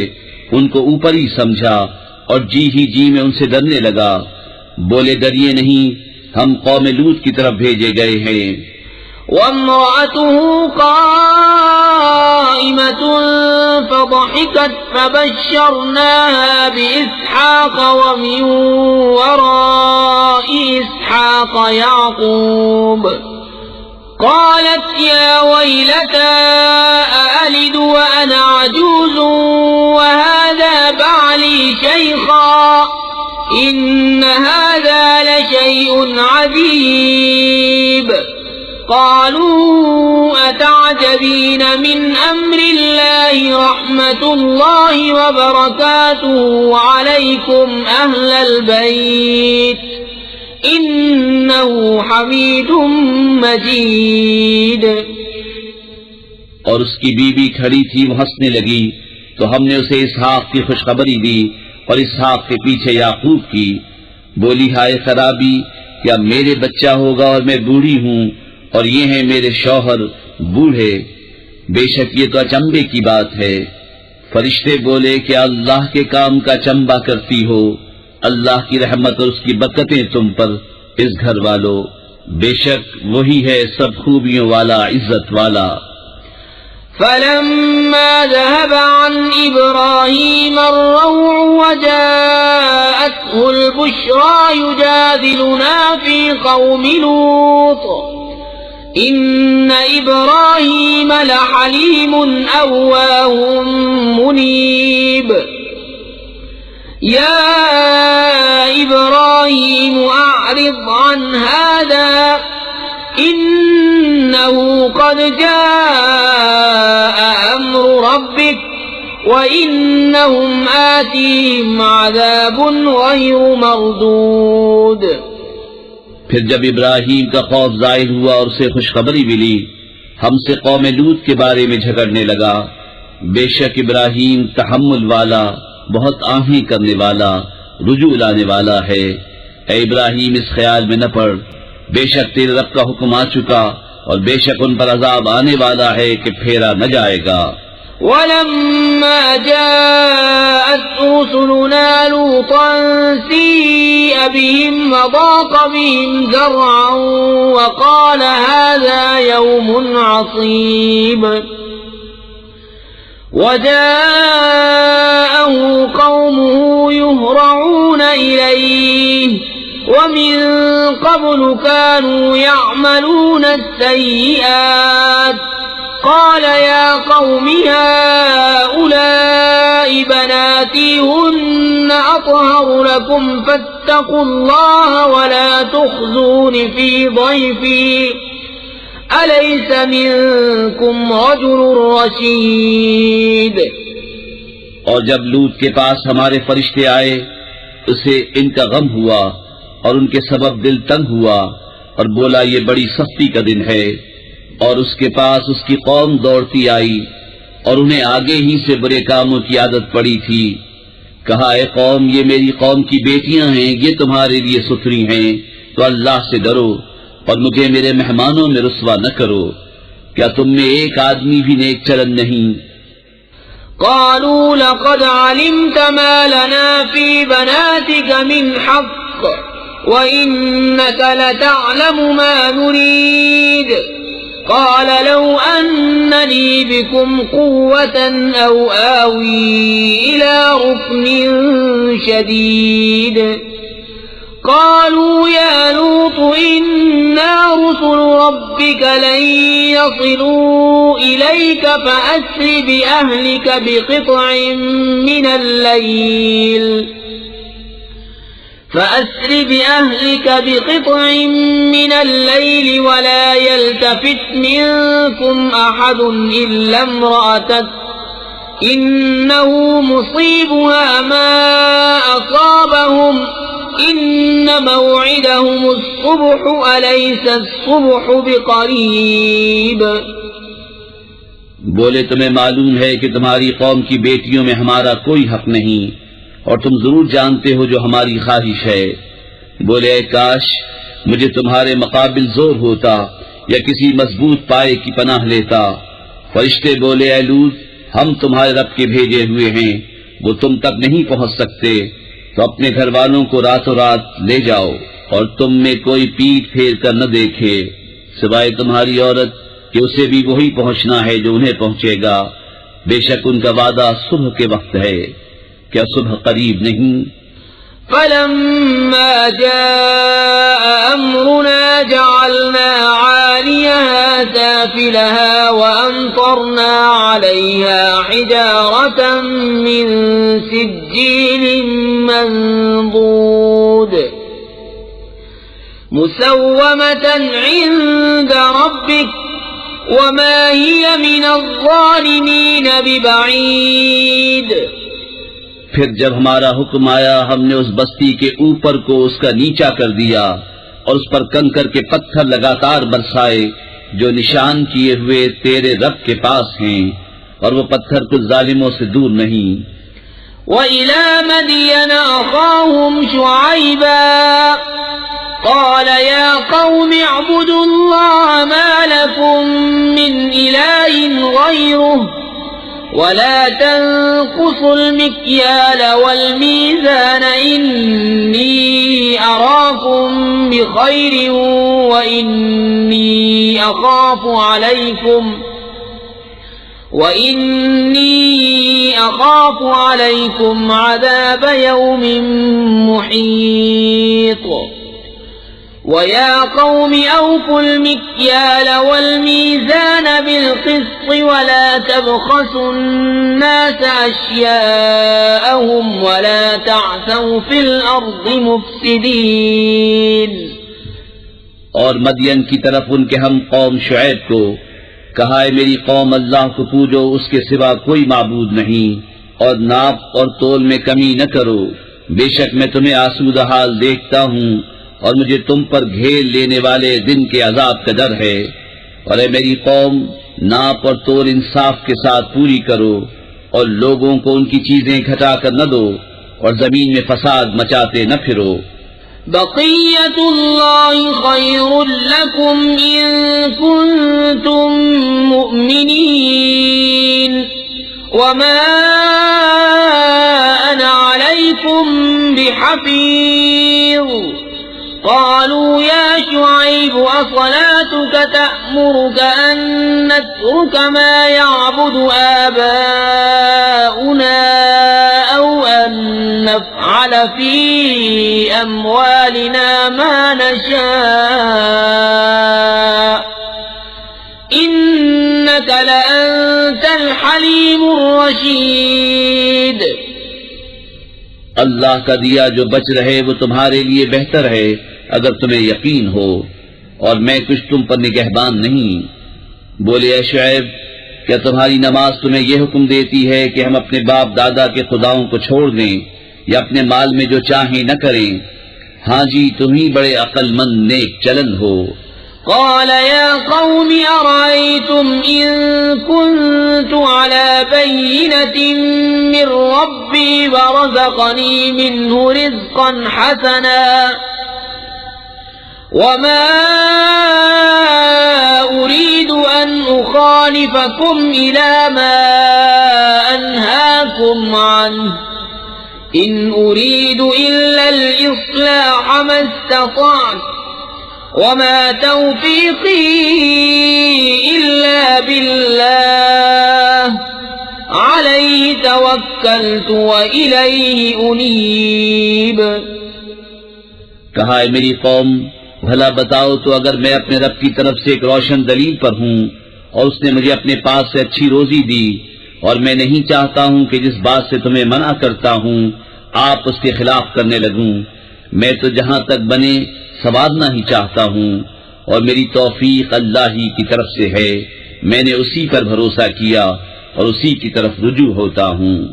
ان کو اوپر ہی سمجھا اور جی ہی جی میں ان سے ڈرنے لگا. بولے ڈریے نہیں ہم قوم لوط کی طرف بھیجے گئے ہیں. وامرأته قائمة فضحكت فبشرناها بإسحاق ومن وراء إسحاق يعقوب قالت يا ويلتى أألد وأنا عجوز وهذا بعلي شيخا إن هذا لشيء عجيب. قالوا أتعجبين من أمر الله رحمة الله وبركاته عليكم أهل البيت إنه حميد مجيد. اور اس کی بیوی کھڑی تھی وہ ہنسنے لگی تو ہم نے اسے اسحاق کی خوشخبری دی اور اسحاق کے پیچھے یعقوب کی. بولی ہائے خرابی کیا میرے بچہ ہوگا اور میں بوڑھی ہوں اور یہ ہیں میرے شوہر بوڑھے. بے شک یہ تو اچنبے کی بات ہے. فرشتے بولے کہ اللہ کے کام کا چنبا کرتی ہو. اللہ کی رحمت اور اس کی برکتیں تم پر اس گھر والو. بے شک وہی ہے سب خوبیوں والا عزت والا. فلما ذهب عن إبراهيم الروع وجاءته البشرى يجادلنا في قوم لوط إن إبراهيم لحليم أواه منيب. يا إبراهيم أعرض عن هذا إنه قد جاء أمر ربك وإنهم آتيهم عذاب غير مردود. پھر جب ابراہیم کا خوف ظاہر ہوا اور اسے خوشخبری ملی ہم سے قوم لوط کے بارے میں جھگڑنے لگا. بے شک ابراہیم تحمل والا بہت آہیں کرنے والا رجوع لانے والا ہے. اے ابراہیم اس خیال میں نہ پڑ بے شک تیرے رب کا حکم آ چکا اور بے شک ان پر عذاب آنے والا ہے کہ پھیرا نہ جائے گا. وَلَمَّا جَاءَتْ رُسُلُنَا لُوطًا سِيءَ بِهِمْ وَضَاقَ بِهِمْ ذَرْعًا وَقَالَ هَذَا يَوْمٌ عَصِيبٌ. وَجَاءَهُ قَوْمُهُ يُهْرَعُونَ إِلَيْهِ وَمِن قَبْلُ كَانُوا يَعْمَلُونَ السَّيِّئَاتِ قَالَ يَا قَوْمِ هَؤُلَاءِ بَنَاتِي هُنَّ أَطْهَرُ لَكُمْ فَاتَّقُوا اللَّهَ وَلَا تُخْزُونِ فِي ضَيْفِي أليس منكم رجل رشيد؟ اور جب لوط کے پاس ہمارے فرشتے آئے اسے ان کا غم ہوا اور ان کے سبب دل تنگ ہوا اور بولا یہ بڑی سختی کا دن ہے، اور اس کے پاس اس کی قوم دوڑتی آئی اور انہیں آگے ہی سے برے کاموں کی عادت پڑی تھی۔ کہا اے قوم یہ میری قوم کی بیٹیاں ہیں، یہ تمہارے لیے ستھری ہیں، تو اللہ سے ڈرو اور مجھے میرے مہمانوں میں رسوا نہ کرو۔ کیا تم میں ایک آدمی بھی نیک چلن نہیں؟ قالوا لقد علمت ما لنا في بناتك من حق وإنك لتعلم ما نريد قال لو أن لي بكم قوة أو آوي إلى ركن شديد قالوا يا لوط إنا رسل ربك لن يصلوا إليك فأسر بأهلك بقطع من الليل ولا يلتفت منكم أحد إلا امرأتك إنه مصيبها ما أصابهم إن موعدهم الصبح أليس الصبح بقريب؟ بولے تمہیں معلوم ہے کہ تمہاری قوم کی بیٹیوں میں ہمارا کوئی حق نہیں، اور تم ضرور جانتے ہو جو ہماری خواہش ہے۔ بولے اے کاش مجھے تمہارے مقابل زور ہوتا یا کسی مضبوط پائے کی پناہ لیتا۔ فرشتے بولے اے لوط ہم تمہارے رب کے بھیجے ہوئے ہیں، وہ تم تک نہیں پہنچ سکتے، تو اپنے گھر والوں کو راتوں رات لے جاؤ اور تم میں کوئی پیٹ پھیر کر نہ دیکھے سوائے تمہاری عورت کہ اسے بھی وہی پہنچنا ہے جو انہیں پہنچے گا، بے شک ان کا وعدہ صبح کے وقت ہے، کیا صبح قریب نہیں؟ فلما جاء أمرنا جعلنا عاليها سافلها وأمطرنا عليها حجارة من سجيل منضود مسومة عند ربك وما هي من الظالمين ببعيد۔ پھر جب ہمارا حکم آیا ہم نے اس بستی کے اوپر کو اس کا نیچا کر دیا اور اس پر کنکر کے پتھر لگاتار برسائے جو نشان کیے ہوئے تیرے رب کے پاس ہیں، اور وہ پتھر کچھ ظالموں سے دور نہیں۔ وَإِلَى مَدْيَنَ أَخَاهُمْ شُعَيْبًا قَالَ يَا قَوْمِ اعْبُدُوا اللَّهَ مَا لَكُمْ مِنْ إِلَٰهٍ غَيْرُهُ وَلَا تَنقُصُوا الْمِكْيَالَ وَالْمِيزَانَ إِنِّي أَرَاكُمْ بِخَيْرٍ وَإِنِّي أَخَافُ عَلَيْكُمْ عَذَابَ يَوْمٍ مُحِيطٍ وَيَا قَوْمِ أَوْفُوا الْمِكْيَالَ وَالْمِيزَانَ بِالْقِسْطِ وَلَا تَبْخَسُوا النَّاسَ أَشْيَاءَهُمْ وَلَا تَعْثَوْا فِي الْأَرْضِ مُفْسِدِينَ۔ اور مدین کی طرف ان کے ہم قوم شعیب کو کہا ہے میری قوم اللہ کو پوجو، اس کے سوا کوئی معبود نہیں، اور ناپ اور تول میں کمی نہ کرو، بے شک میں تمہیں آسودہ حال دیکھتا ہوں اور مجھے تم پر گھیر لینے والے دن کے عذاب کا ڈر ہے۔ اور اے میری قوم ناپ اور تول انصاف کے ساتھ پوری کرو اور لوگوں کو ان کی چیزیں گھٹا کر نہ دو اور زمین میں فساد مچاتے نہ پھرو۔ بقية الله خير لكم إن كنتم مؤمنين وما أنا عليكم بحفيظ۔ قالوا يا شعيب أصلاتك تأمرك أن نترك ما يعبد آباؤنا أو أن نفعل في أموالنا ما نشاء إنك لأنت الحليم الرشيد۔ اللہ کا دیا جو بچ رہے وہ تمہارے لیے بہتر ہے اگر تمہیں یقین ہو، اور میں کچھ تم پر نگہبان نہیں۔ بولے اے شعیب، کیا تمہاری نماز تمہیں یہ حکم دیتی ہے کہ ہم اپنے باپ دادا کے خداؤں کو چھوڑ دیں یا اپنے مال میں جو چاہیں نہ کریں؟ ہاں جی، تم ہی بڑے عقل مند نیک چلن ہو۔ قال يا قوم أرأيتم إن كنت على بينة من ربي ورزقني منه رزقا حسنا وما أريد أن أخالفكم إلى ما أنهاكم عنه إن أريد إلا الإصلاح ما استطعت وما توفيقي إلا بالله عليه توكلت وإليه أنيب۔ کہا اے میری قوم، بھلا بتاؤ تو اگر میں اپنے رب کی طرف سے ایک روشن دلیل پر ہوں اور اس نے مجھے اپنے پاس سے اچھی روزی دی، اور میں نہیں چاہتا ہوں کہ جس بات سے تمہیں منع کرتا ہوں آپ اس کے خلاف کرنے لگوں، میں تو جہاں تک بنے سنوارنا ہی چاہتا ہوں، اور میری توفیق اللہ ہی کی طرف سے ہے، میں نے اسی پر بھروسہ کیا اور اسی کی طرف رجوع ہوتا ہوں۔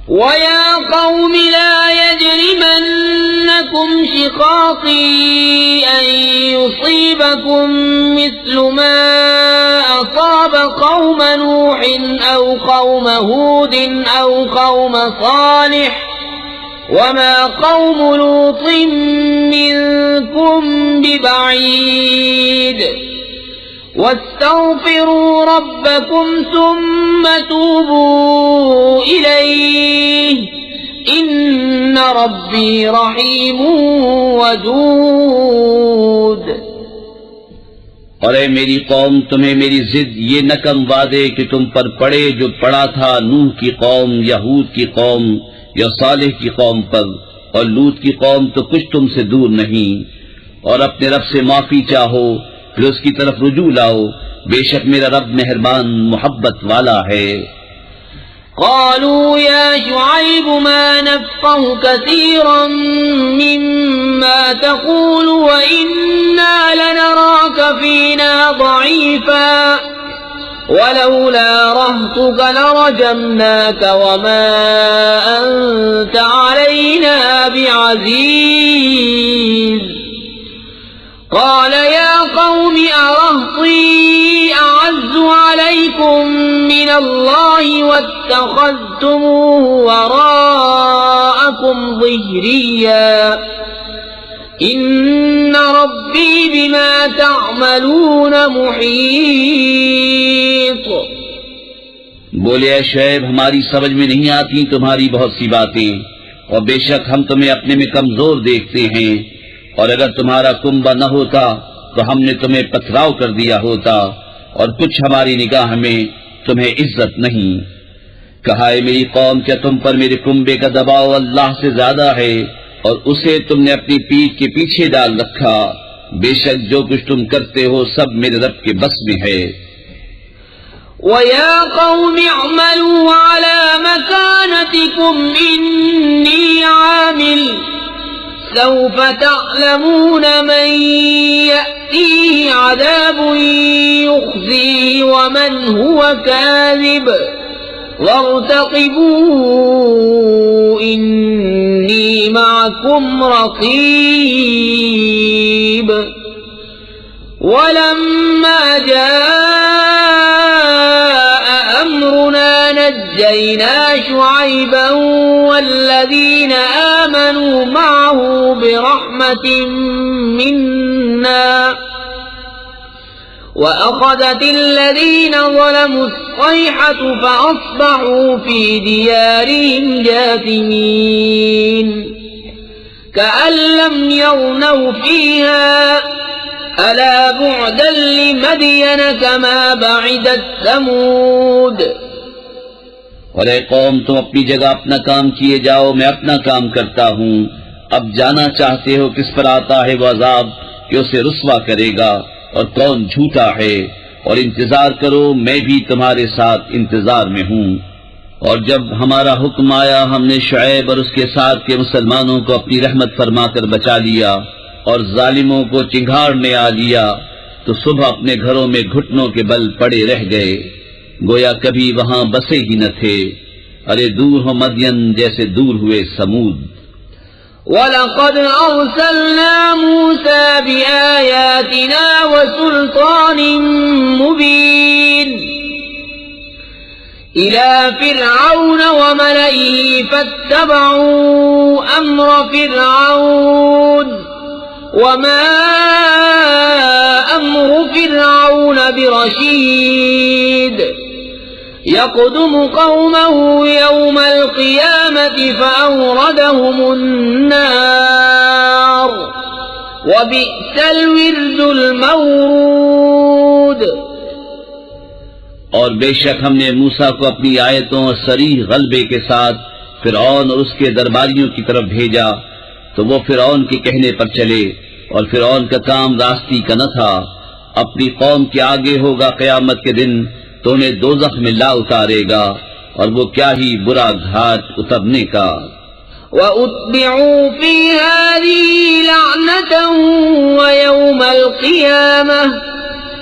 وَيَا قَوْمِ لَا يَجْرِمَنَّكُمْ شِقَاقِي أَن يُصِيبَكُم مِّثْلُ مَا أَصَابَ قَوْمَ نُوحٍ أَوْ قَوْمَ هُودٍ أَوْ قَوْمَ صَالِحٍ وَمَا قَوْمُ لُوطٍ مِّنكُم بِبَعِيدٍ وَاسْتَغْفِرُوا رَبَّكُمْ ثُمَّ تُوبُوا إِلَيْهِ إِنَّ رَبِّي رَحِيمٌ وَدُودٌ۔ اور اے میری قوم، تمہیں میری ضد یہ نہ کم وعدے کہ تم پر پڑے جو پڑا تھا نوح کی قوم، یہود کی قوم یا صالح کی قوم پر، اور لوط کی قوم تو کچھ تم سے دور نہیں۔ اور اپنے رب سے معافی چاہو، پھر اس کی طرف رجوع لاؤ، بے شک میرا رب مہربان محبت والا ہے۔ قالوا يا شعيب ما نفقه كثيرا مما تقول وإنا لنراك فينا ضعيفا ولولا رهطك لرجمناك وما أنت علينا بعزيز۔ قال يا قوم أرهطي أعز عليكم من الله واتخذتموه وراءكم ظهريا إن ربي بما تعملون محيط۔ بولے اے شعیب، ہماری سمجھ میں نہیں آتی تمہاری بہت سی باتیں، اور بے شک ہم تمہیں اپنے میں کمزور دیکھتے ہیں، اور اگر تمہارا کنبہ نہ ہوتا تو ہم نے تمہیں پتھراؤ کر دیا ہوتا، اور کچھ ہماری نگاہ میں تمہیں عزت نہیں۔ کہا اے میری قوم، کیا تم پر میرے کنبے کا دباؤ اللہ سے زیادہ ہے، اور اسے تم نے اپنی پیٹھ کے پیچھے ڈال رکھا؟ بے شک جو کچھ تم کرتے ہو سب میرے رب کے بس میں ہے۔ وَيَا قَوْمِ اعْمَلُوا عَلَى مَكَانَتِكُمْ إِنِّي عَامِلٌ سوف تعلمون من يأتيه عذاب يخزيه ومن هو كاذب وارتقبوا إني معكم رقيب۔ ولما جاء أمرنا نجينا شعيبا والذين آمنوا معه برحمة منا وأخذت الذين ظلموا الصيحة فأصبحوا في ديارهم جاثمين كأن لم يغنوا فيها ألا بعدا لمدين كما بعدت ثمود۔ اور اے قوم، تم اپنی جگہ اپنا کام کیے جاؤ، میں اپنا کام کرتا ہوں۔ اب جانا چاہتے ہو کس پر آتا ہے وہ عذاب کہ اسے رسوا کرے گا، اور کون جھوٹا ہے، اور انتظار کرو، میں بھی تمہارے ساتھ انتظار میں ہوں۔ اور جب ہمارا حکم آیا، ہم نے شعیب اور اس کے ساتھ کے مسلمانوں کو اپنی رحمت فرما کر بچا لیا، اور ظالموں کو چنگھاڑنے آ لیا تو صبح اپنے گھروں میں گھٹنوں کے بل پڑے رہ گئے، گویا کبھی وہاں بسے ہی نہ تھے۔ ارے دور ہو مدین جیسے دور ہوئے سمود۔ وَلَقَدْ أَرْسَلْنَا مُوسَى بِآيَاتِنَا وَسُلْطَانٍ مُبِينٍ إِلَى فِرْعَوْنَ وَمَلَئِهِ فَاتَّبَعُوا أَمْرَ فِرْعَوْنَ وَمَا أَمْرُ فِرْعَوْنَ بِرَشِيدٍ يَقْدُمُ قَوْمَهُ يَوْمَ الْقِيَامَةِ فَأَوْرَدَهُمُ النَّارَ وَبِئْسَ الْوِرْدُ الْمَوْرُودُ۔ اور بے شک ہم نے موسیٰ کو اپنی آیتوں اور صریح غلبے کے ساتھ فرعون اور اس کے درباریوں کی طرف بھیجا، تو وہ فرعون کے کہنے پر چلے، اور فرعون کا کام راستی کا نہ تھا۔ اپنی قوم کے آگے ہوگا قیامت کے دن تو انہیں دوزخ میں لا اتارے گا، اور وہ کیا ہی برا گھاٹ اترنے کا۔ وَأُتْبِعُوا فِي هَٰذِهِ لَعْنَةً وَيَوْمَ الْقِيَامَةِ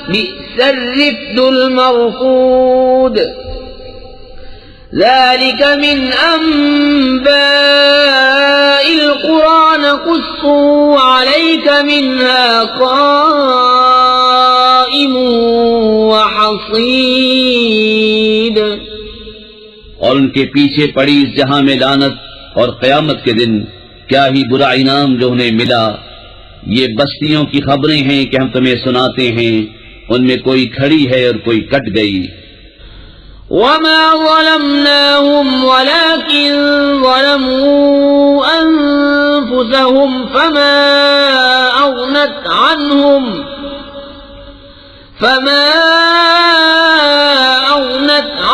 بِئْسَ الرِّفْدُ الْمَرْفُودُ۔ ذَلِكَ مِنْ أَنبَاءِ الْقُرَىٰ نَقُصُّهُ عَلَيْكَ مِنْهَا قَائِمٌ وَحَصِيدٌ۔ اور ان کے پیچھے پڑی اس جہاں میں لعنت اور قیامت کے دن کیا ہی برا انعام جو انہیں ملا۔ یہ بستیوں کی خبریں ہیں کہ ہم تمہیں سناتے ہیں، ان میں کوئی کھڑی ہے اور کوئی کٹ گئی۔ وَمَا ظَلَمْنَاهُمْ وَلَٰكِن ظَلَمُوا أَنفُسَهُمْ فَمَا أَغْنَتْ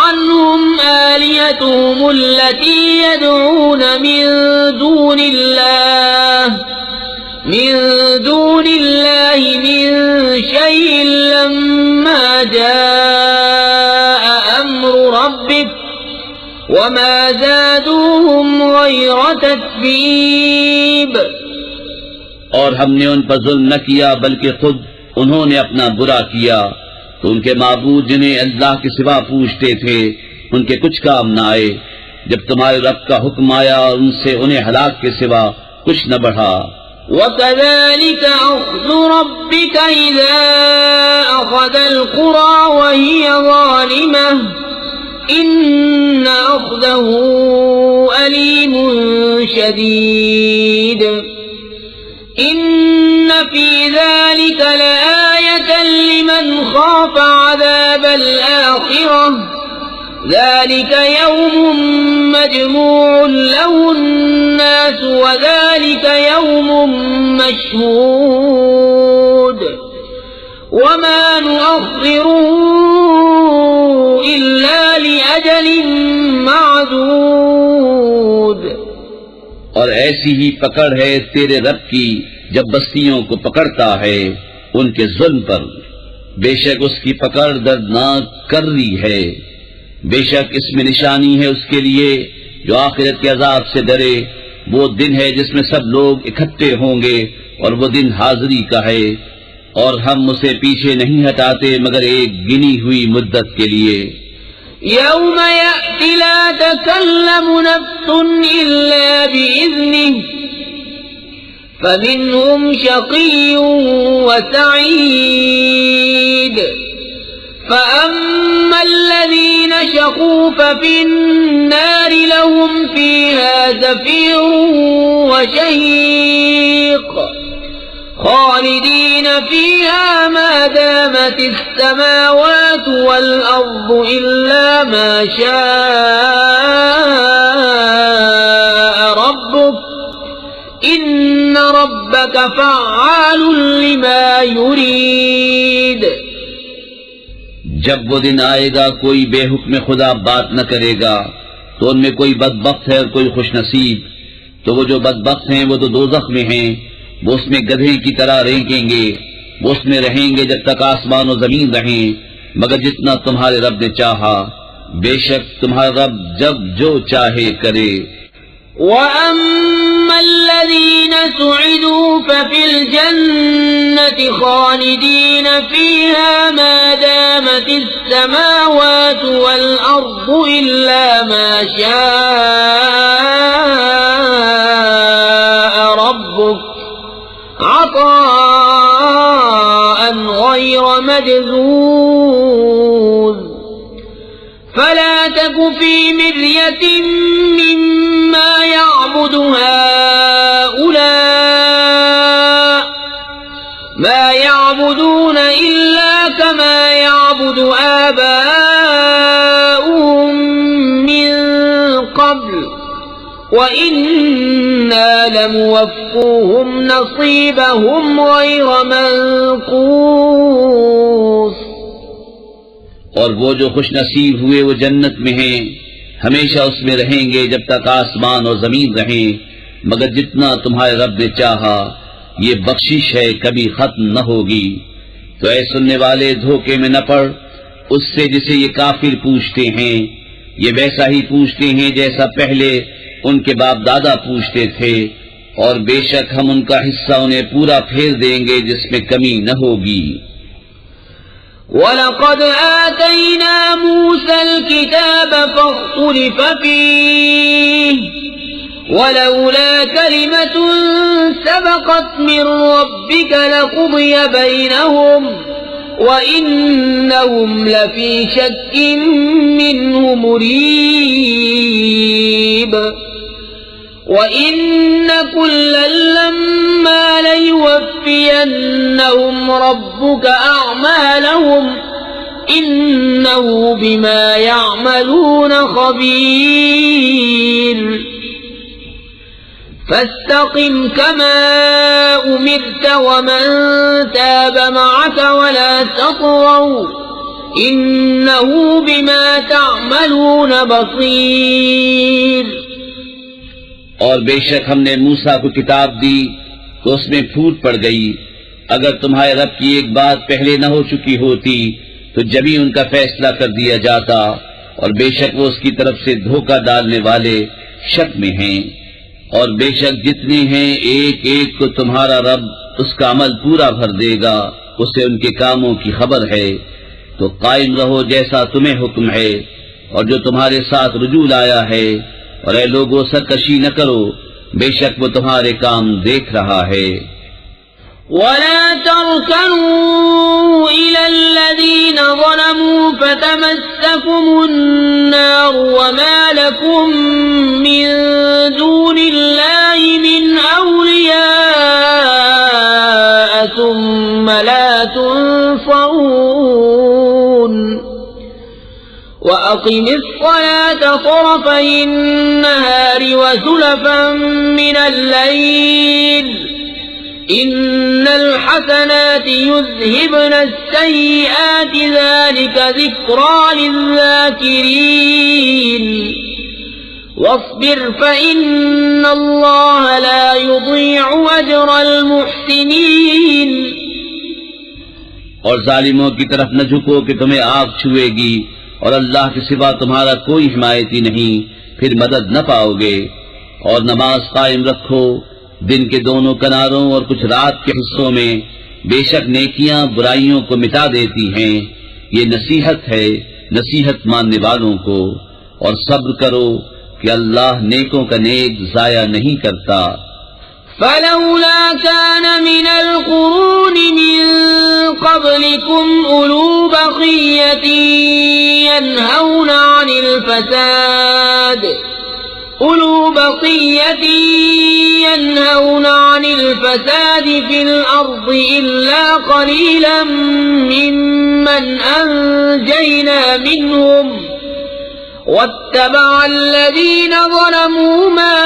عَنْهُمْ آلِهَتُهُمُ الَّتِي يَدْعُونَ مِن دُونِ اللَّهِ مِن شَيْءٍ لَّمَّا جَاءَ أَمْرُ رَبِّكَ وَمَا زَادُوهُمْ غَيْرَ تَتْبِيبٍ۔ اور ہم نے ان پر ظلم نہ کیا بلکہ خود انہوں نے اپنا برا کیا، تو ان کے معبود جنہیں اللہ کے سوا پوچھتے تھے ان کے کچھ کام نہ آئے، جب تمہارے رب کا حکم آیا اور ان سے انہیں ہلاک کے سوا کچھ نہ بڑھا۔ وَكَذَلِكَ أَخْذُ رَبِّكَ إِذَا أَخَذَ الْقُرَىٰ وَهِيَ ظَالِمَةٌ إِنَّ أَخْذَهُ أَلِيمٌ شَدِيدٌ۔ إِنَّ فِي ذَلِكَ لَآيَةً لِمَنْ خَافَ عَذَابَ الْآخِرَةِ ذَلِكَ يَوْمٌ مَّجْمُوعٌ لَّهُ النَّاسُ وَذَلِكَ يَوْمٌ مَّشْهُودٌ وَمَا نُؤَخِّرُهُ إِلَّا لِأَجَلٍ مَّعْدُودٍ۔ اور ایسی ہی پکڑ ہے تیرے رب کی جب بستیوں کو پکڑتا ہے ان کے ظلم پر، بے شک اس کی پکڑ دردناک کرری ہے۔ بے شک اس میں نشانی ہے اس کے لیے جو آخرت کے عذاب سے ڈرے، وہ دن ہے جس میں سب لوگ اکٹھے ہوں گے، اور وہ دن حاضری کا ہے، اور ہم اسے پیچھے نہیں ہٹاتے مگر ایک گنی ہوئی مدت کے لیے۔ يَوْمَ يَأْتِ لَا تَكَلَّمُ نَفْسٌ إِلَّا بِإِذْنِهِ فَمِنْهُمْ شَقِيٌّ وَسَعِيدٌ فَأَمَّا الَّذِينَ شَقُوا فَفِي النَّارِ لَهُمْ فِيهَا زَفِيرٌ وَشَهِيقٌ خَالِدِينَ فِيهَا مَا دَامَتِ السَّمَاوَاتُ وَالْأَرْضُ إِلَّا مَا شَاءَ رَبُّكَ إِنَّ رَبَّكَ فَعَّالٌ لِمَا يُرِيدُ۔ جب وہ دن آئے گا کوئی بے حکم خدا بات نہ کرے گا، تو ان میں کوئی بدبخت ہے اور کوئی خوش نصیب۔ تو وہ جو بدبخت ہیں وہ تو دوزخ میں ہیں، وہ اس میں گدھے کی طرح رینگیں گے، وہ اس میں رہیں گے جب تک آسمان و زمین رہیں، مگر جتنا تمہارے رب نے چاہا، بے شک تمہارا رب جب جو چاہے کرے۔ وَأَمَّا الَّذِينَ سُعِدُوا فَفِي الْجَنَّةِ خَالِدِينَ فِيهَا مَا دَامَتِ السَّمَاوَاتُ وَالْأَرْضُ إِلَّا مَا شَاءَ رَبُّكَ عَطَاءً غَيْرَ مَجْذُوذٍ فَلَا تَكُ فِي مِرْيَةٍ مِّمَّا يَعْبُدُ هَٰؤُلَاءِ مَا يَعْبُدُونَ إِلَّا كَمَا يَعْبُدُ آبَاؤُهُم مِّن قَبْلُ وَإِنَّا لَمُوَفُّوهُمْ نَصِيبَهُمْ غَيْرَ مَنقُوصٍ۔ اور وہ جو خوش نصیب ہوئے وہ جنت میں ہیں، ہمیشہ اس میں رہیں گے جب تک آسمان اور زمین رہیں، مگر جتنا تمہارے رب نے چاہا، یہ بخشش ہے کبھی ختم نہ ہوگی۔ تو اے سننے والے دھوکے میں نہ پڑ اس سے جسے یہ کافر پوچھتے ہیں، یہ ویسا ہی پوچھتے ہیں جیسا پہلے ان کے باپ دادا پوچھتے تھے، اور بے شک ہم ان کا حصہ انہیں پورا پھیر دیں گے جس میں کمی نہ ہوگی۔ وَلَقَدْ آتَيْنَا مُوسَى الْكِتَابَ فَاخْتُلِفَ فِيهِ وَلَوْلَا كَلِمَةٌ سَبَقَتْ مِنْ رَبِّكَ لَقُضِيَ بَيْنَهُمْ وَإِنَّهُمْ لَفِي شَكٍّ مِّنْهُ مُرِيبٍ وَإِنَّ كُلًّا لَّمَّا لَيُوَفِّيَنَّهُمْ رَبُّكَ أَعْمَالَهُمْ إِنَّهُ بِمَا يَعْمَلُونَ خَبِيرٌ فَاسْتَقِمْ كَمَا أُمِرْتَ وَمَن تَابَ مَعَكَ وَلَا تَطْغَوْا إِنَّهُ بِمَا تَعْمَلُونَ بَصِيرٌ۔ اور بے شک ہم نے موسیٰ کو کتاب دی تو اس میں پھوٹ پڑ گئی، اگر تمہارے رب کی ایک بات پہلے نہ ہو چکی ہوتی تو جبھی ان کا فیصلہ کر دیا جاتا، اور بے شک وہ اس کی طرف سے دھوکہ ڈالنے والے شک میں ہیں۔ اور بے شک جتنے ہیں ایک ایک کو تمہارا رب اس کا عمل پورا بھر دے گا، اسے ان کے کاموں کی خبر ہے۔ تو قائم رہو جیسا تمہیں حکم ہے، اور جو تمہارے ساتھ رجوع لایا ہے، اور اے لوگو سرکشی نہ کرو، بے شک وہ تمہارے کام دیکھ رہا ہے۔ وَلَا تَرْكَنُوا إِلَى الَّذِينَ ظَلَمُوا فَتَمَسَّكُمُ النَّارُ وَمَا لَكُم مِّن دُونِ اللَّهِ مِنْ أَوْلِيَاءَ ثُمَّ لَا تُنصَرُونَ وَأَقِمِ الصَّلَاةَ طَرَفَيِ النَّهَارِ وَزُلَفًا مِّنَ اللَّيْلِ إِنَّ الْحَسَنَاتِ يُذْهِبْنَ السَّيِّئَاتِ ذَلِكَ ذِكْرَى لِلذَّاكِرِينَ وَاصْبِرْ فَإِنَّ اللَّهَ لَا يُضِيعُ أَجْرَ الْمُحْسِنِينَ۔ اور ظالموں کی طرف نہ جھکو کہ تمہیں آگ چھوئے گی، اور اللہ کے سوا تمہارا کوئی حمایتی نہیں، پھر مدد نہ پاؤ گے۔ اور نماز قائم رکھو دن کے دونوں کناروں اور کچھ رات کے حصوں میں، بے شک نیکیاں برائیوں کو مٹا دیتی ہیں، یہ نصیحت ہے نصیحت ماننے والوں کو۔ اور صبر کرو کہ اللہ نیکوں کا نیک ضائع نہیں کرتا۔ فَلَوْلَا كَانَ مِنَ الْقُرُونِ مِن قَبْلِكُمْ أُولُو بَقِيَّةٍ يَنْهَوْنَ عَنِ الْفَسَادِ فِي الْأَرْضِ إِلَّا قَلِيلًا مِّمَّنْ أَنجَيْنَا مِنْهُمْ وَاتَّبَعَ الَّذِينَ ظَلَمُوا مَا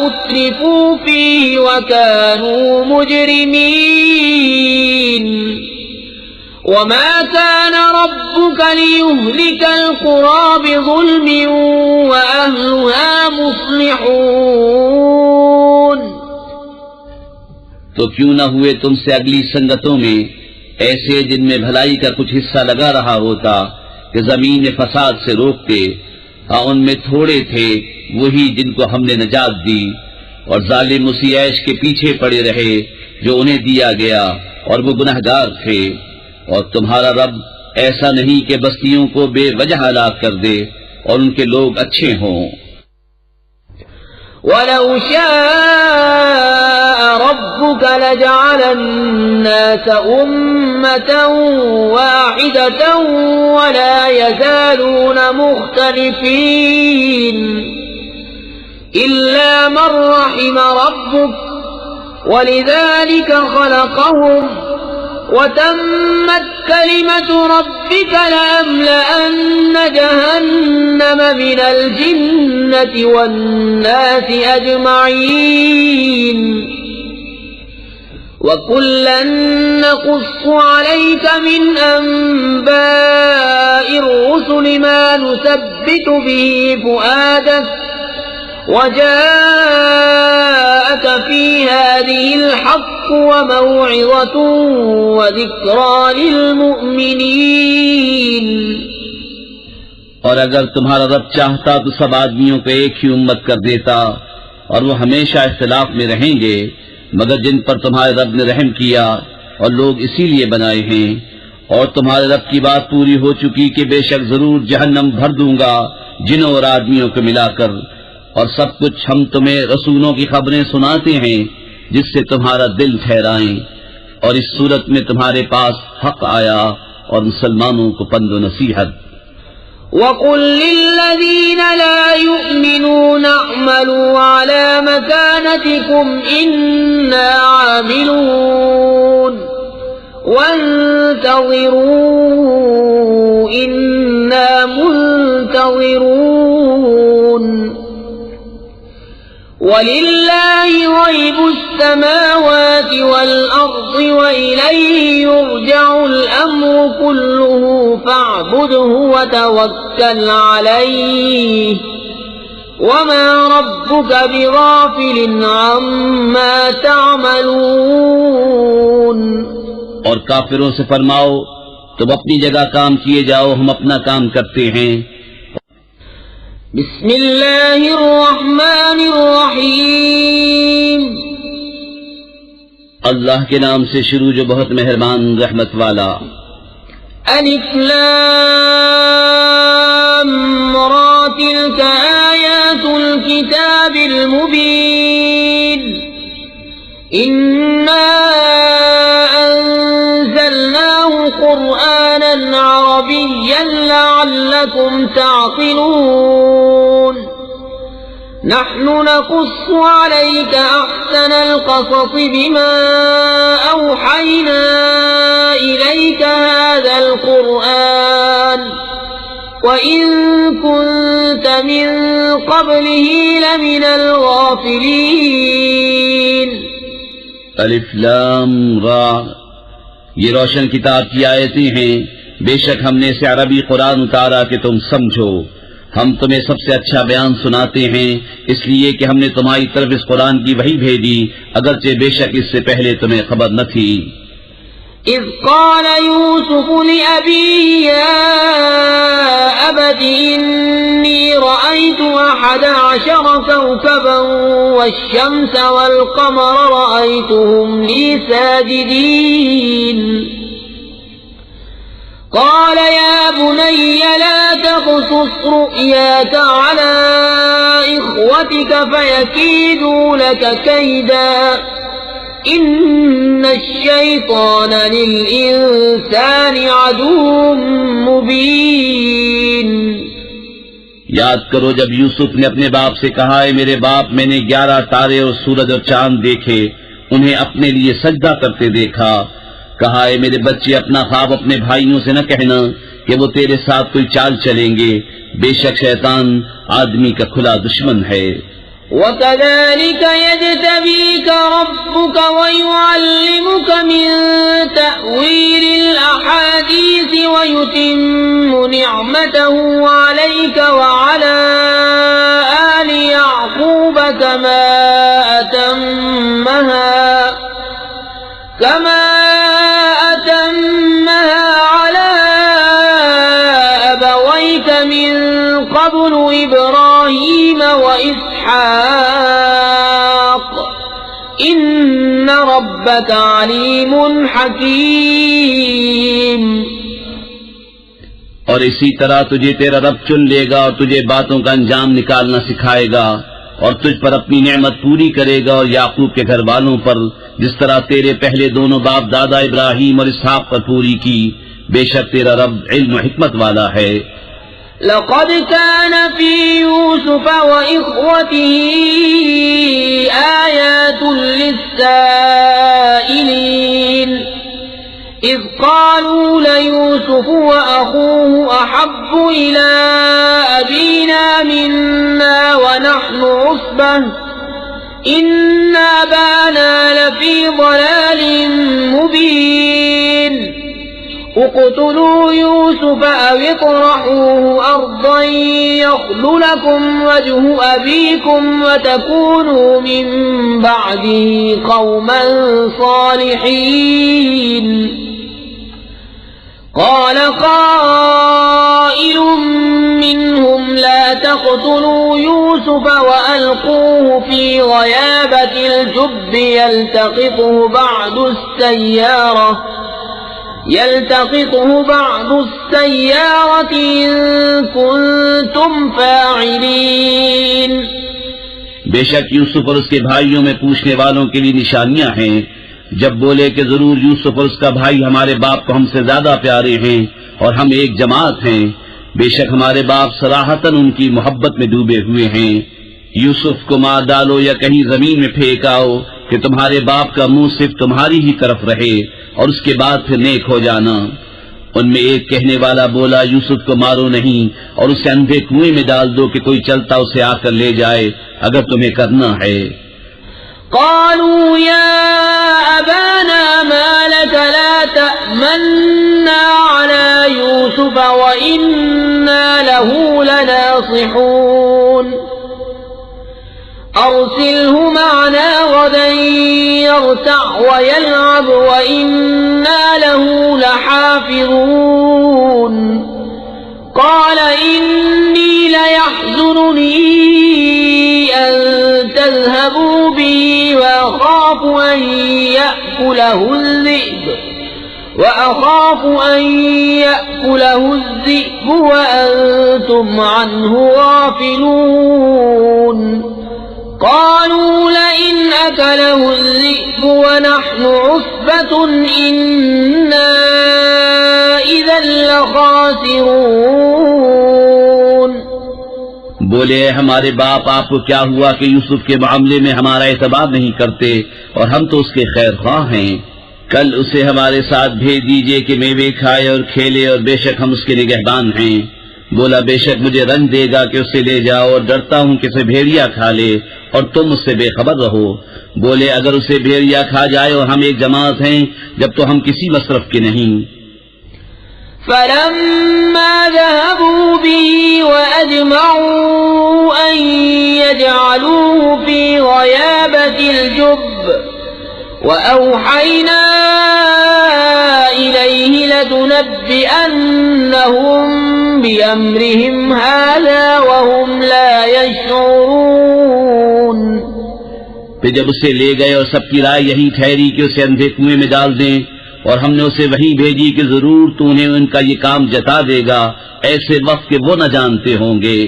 أُتْرِفُوا فِيهِ وَكَانُوا مُجْرِمِينَ وَمَا كَانَ رَبُّكَ لِيُهْلِكَ الْقُرَى بِظُلْمٍ وَأَهْلُهَا مُصْلِحُونَ۔ تو کیوں نہ ہوئے تم سے اگلی سنگتوں میں ایسے جن میں بھلائی کا کچھ حصہ لگا رہا ہوتا کہ زمین فساد سے روکتے، ہاں ان میں تھوڑے تھے وہی جن کو ہم نے نجات دی، اور ظالم اسی عیش کے پیچھے پڑے رہے جو انہیں دیا گیا، اور وہ گنہگار تھے۔ اور تمہارا رب ایسا نہیں کہ بستیوں کو بے وجہ ہلاک کر دے اور ان کے لوگ اچھے ہوں۔ وَلَوْ شَاءَ رَبُّكَ لَجَعَلَ النَّاسَ أُمَّةً وَاحِدَةً وَلَا يَزَالُونَ مُخْتَلِفِينَ إِلَّا مَن رَّحِمَ رَبُّكَ وَلِذَلِكَ خَلَقَهُمْ وَتَمَّتْ كَلِمَةُ رَبِّكَ لَأَمْلَأَنَّ جَهَنَّمَ مِنَ الْجِنَّةِ وَالنَّاسِ أَجْمَعِينَ وَكُلًّا نَّقُصُّ عَلَيْكَ مِنْ أَنبَاءِ الرُّسُلِ مَا نُثَبِّتُ بِهِ فُؤَادَكَ وَجَاءَكَ فِي هَٰذِهِ الْحَقُّ وَمَوْعِظَةٌ وَذِكْرَىٰ لِلْمُؤْمِنِينَ۔ اور اگر تمہارا رب چاہتا تو سب آدمیوں کو ایک ہی امت کر دیتا، اور وہ ہمیشہ اختلاف میں رہیں گے، مگر جن پر تمہارے رب نے رحم کیا اور لوگ اسی لیے بنائے ہیں، اور تمہارے رب کی بات پوری ہو چکی کہ بے شک ضرور جہنم بھر دوں گا جنوں اور آدمیوں کو ملا کر، اور سب کچھ ہم تمہیں رسولوں کی خبریں سناتے ہیں جس سے تمہارا دل ٹھہرائیں، اور اس صورت میں تمہارے پاس حق آیا اور مسلمانوں کو پند و نصیحت۔ وَقُل لِّلَّذِينَ لَا يُؤْمِنُونَ اعْمَلُوا عَلَىٰ مَكَانَتِكُمْ إِنَّا عَامِلُونَ وَانتَظِرُوا إِنَّا مُنتَظِرُونَ وَلِلَّهِ غَيْبُ السَّمَاوَاتِ وَالْأَرْضِ وَإِلَيْهِ يُرْجَعُ الْأَمْرُ كُلُّهُ فَاعْبُدْهُ وَتَوَكَّلْ عَلَيْهِ وَمَا رَبُّكَ بِغَافِلٍ عَمَّا تَعْمَلُونَ۔ اور کافروں سے فرماؤ تم اپنی جگہ کام کیے جاؤ، ہم اپنا کام کرتے ہیں۔ بسم اللہ الرحمن الرحیم۔ اللہ کے نام سے شروع جو بہت مہربان رحمت والا۔ الف لام را تلک آیات الكتاب المبین انا انزلناه قرآنا عربیا لعلکم تعقلون نحن نقص عليك أحسن القصص بما أوحينا إليك هذا القرآن وإن كنت من قبله لمن الغافلين۔ الف لام را، یہ روشن کتاب کی آیتیں ہیں، بے شک ہم نے اسے عربی قرآن اتارا کہ تم سمجھو۔ ہم تمہیں سب سے اچھا بیان سناتے ہیں اس لیے کہ ہم نے تمہاری طرف اس قرآن کی وحی بھیجی، اگرچہ بے شک اس سے پہلے تمہیں خبر نہ تھی۔ اذ قال يوسف لأبيه يا أبت إني رأيت 11 كوكبا والشمس والقمر رأيتهم لي ساجدين قال يا بني لا تقصص رؤياك على إخوتك فيكيدوا لك كيدا إن الشيطان للإنسان عدو مبين۔ یاد کرو جب یوسف نے اپنے باپ سے کہا، اے میرے باپ، میں نے 11 تارے اور سورج اور چاند دیکھے، انہیں اپنے لیے سجدہ کرتے دیکھا۔ کہا، اے میرے بچے، اپنا خواب اپنے بھائیوں سے نہ کہنا کہ وہ تیرے ساتھ کوئی چال چلیں گے، بے شک شیطان آدمی کا کھلا دشمن ہے۔ وَكَذَلِكَ يَجْتَبِيكَ رَبُّكَ وَيُعَلِّمُكَ مِن تَأْوِيلِ الْأَحَادِيثِ وَيُتِمُّ نِعْمَتَهُ عَلَيْكَ وَعَلَى آلِ يَعْقُوبَ كَمَا أتمها على أبويك من قبل إبراهيم وإسحاق إن ربك عليم حكيم. اور اسی طرح تجھے تیرا رب چن لے گا اور تجھے باتوں کا انجام نکالنا سکھائے گا اور تجھ پر اپنی نعمت پوری کرے گا اور یعقوب کے گھر والوں پر جس طرح تیرے پہلے دونوں باپ دادا ابراہیم اور اسحاق پر پوری کی. بے شک تیرا رب علم و حکمت والا ہے. لقد كان في يوسف وإخوته آيات للسائلين إذ قالوا ليوسف وأخوه أحب إلى أبينا منا ونحن عصبة إن أبانا لفي ضلال مبين اقتلوا يوسف أو اطرحوه أرضا يخل لكم وجه أبيكم وتكونوا من بعده قوما صالحين. قال قائل منهم لا تقتلوا يوسف وألقوه في غيابة الجب يلتقطه بعض السيارة إن كنتم فاعلين. بے شک یوسف اور اس کے بھائیوں میں پوچھنے والوں کے لیے نشانیاں ہیں. جب بولے کہ ضرور یوسف اور اس کا بھائی ہمارے باپ کو ہم سے زیادہ پیارے ہیں اور ہم ایک جماعت ہیں، بے شک ہمارے باپ صراحتاً ان کی محبت میں ڈوبے ہوئے ہیں. یوسف کو مار ڈالو یا کہیں زمین میں پھینک آؤ کہ تمہارے باپ کا منہ صرف تمہاری ہی طرف رہے اور اس کے بعد پھر نیک ہو جانا. ان میں ایک کہنے والا بولا یوسف کو مارو نہیں اور اسے اندھے کنویں میں ڈال دو کہ کوئی چلتا اسے آ کر لے جائے اگر تمہیں کرنا ہے. قالوا يا أبانا ما لك لا تأمنا على يوسف وإنا له لناصحون أرسله معنا غدا يرتع ويلعب وإنا له لحافظون. قال إني ليحزنني أن تذهبوا به وأخاف أن يأكله الذئب وأنتم عنه غافلون. قالوا لئن أكله الذئب ونحن عصبة إنا إذا لخاسرون. بولے ہمارے باپ آپ کو کیا ہوا کہ یوسف کے معاملے میں ہمارا اعتبار نہیں کرتے اور ہم تو اس کے خیر خواہ ہیں. کل اسے ہمارے ساتھ بھیج دیجئے کہ میوے کھائے اور کھیلے اور بے شک ہم اس کے نگہبان ہیں. بولا بے شک مجھے رنج دے گا کہ اسے لے جاؤ اور ڈرتا ہوں کہ اسے بھیڑیا کھا لے اور تم اس سے بے خبر رہو. بولے اگر اسے بھیڑیا کھا جائے اور ہم ایک جماعت ہیں جب تو ہم کسی مصرف کے نہیں. فلما ذهبوا به وأجمعوا أن يجعلوه في غيابة الجب وأوحينا إليه لتنبئنهم بأمرهم هذا وهم لا يشعرون. پھر جب اسے لے گئے اور سب کی رائے یہی ٹھہری کہ اسے اندھے کنویں میں ڈال دیں اور ہم نے اسے وہی بھیجی کہ ضرور تو انہیں ان کا یہ کام جتا دے گا ایسے وقت کہ وہ نہ جانتے ہوں گے.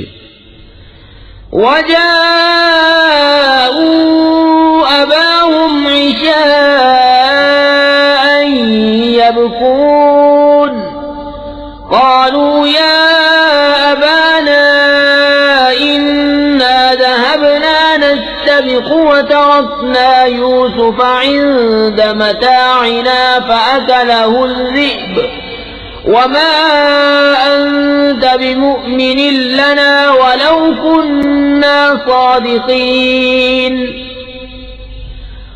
وَجَاءُوا أَبَاهُمْ عِشَاءً يَبْكُونَ قَالُوا يَا أَبَانَا إِنَّا ذَهَبْنَا نَسْتَبِقُ وَتَرَكْنَا يُوسُفَ عِندَ مَتَاعِنَا فَأَكَلَهُ الذِّئْبُ وَمَا أَنْتَ بِمُؤْمِنٍ لَنَا وَلَوْ كُنَّا صَادِقِينَ.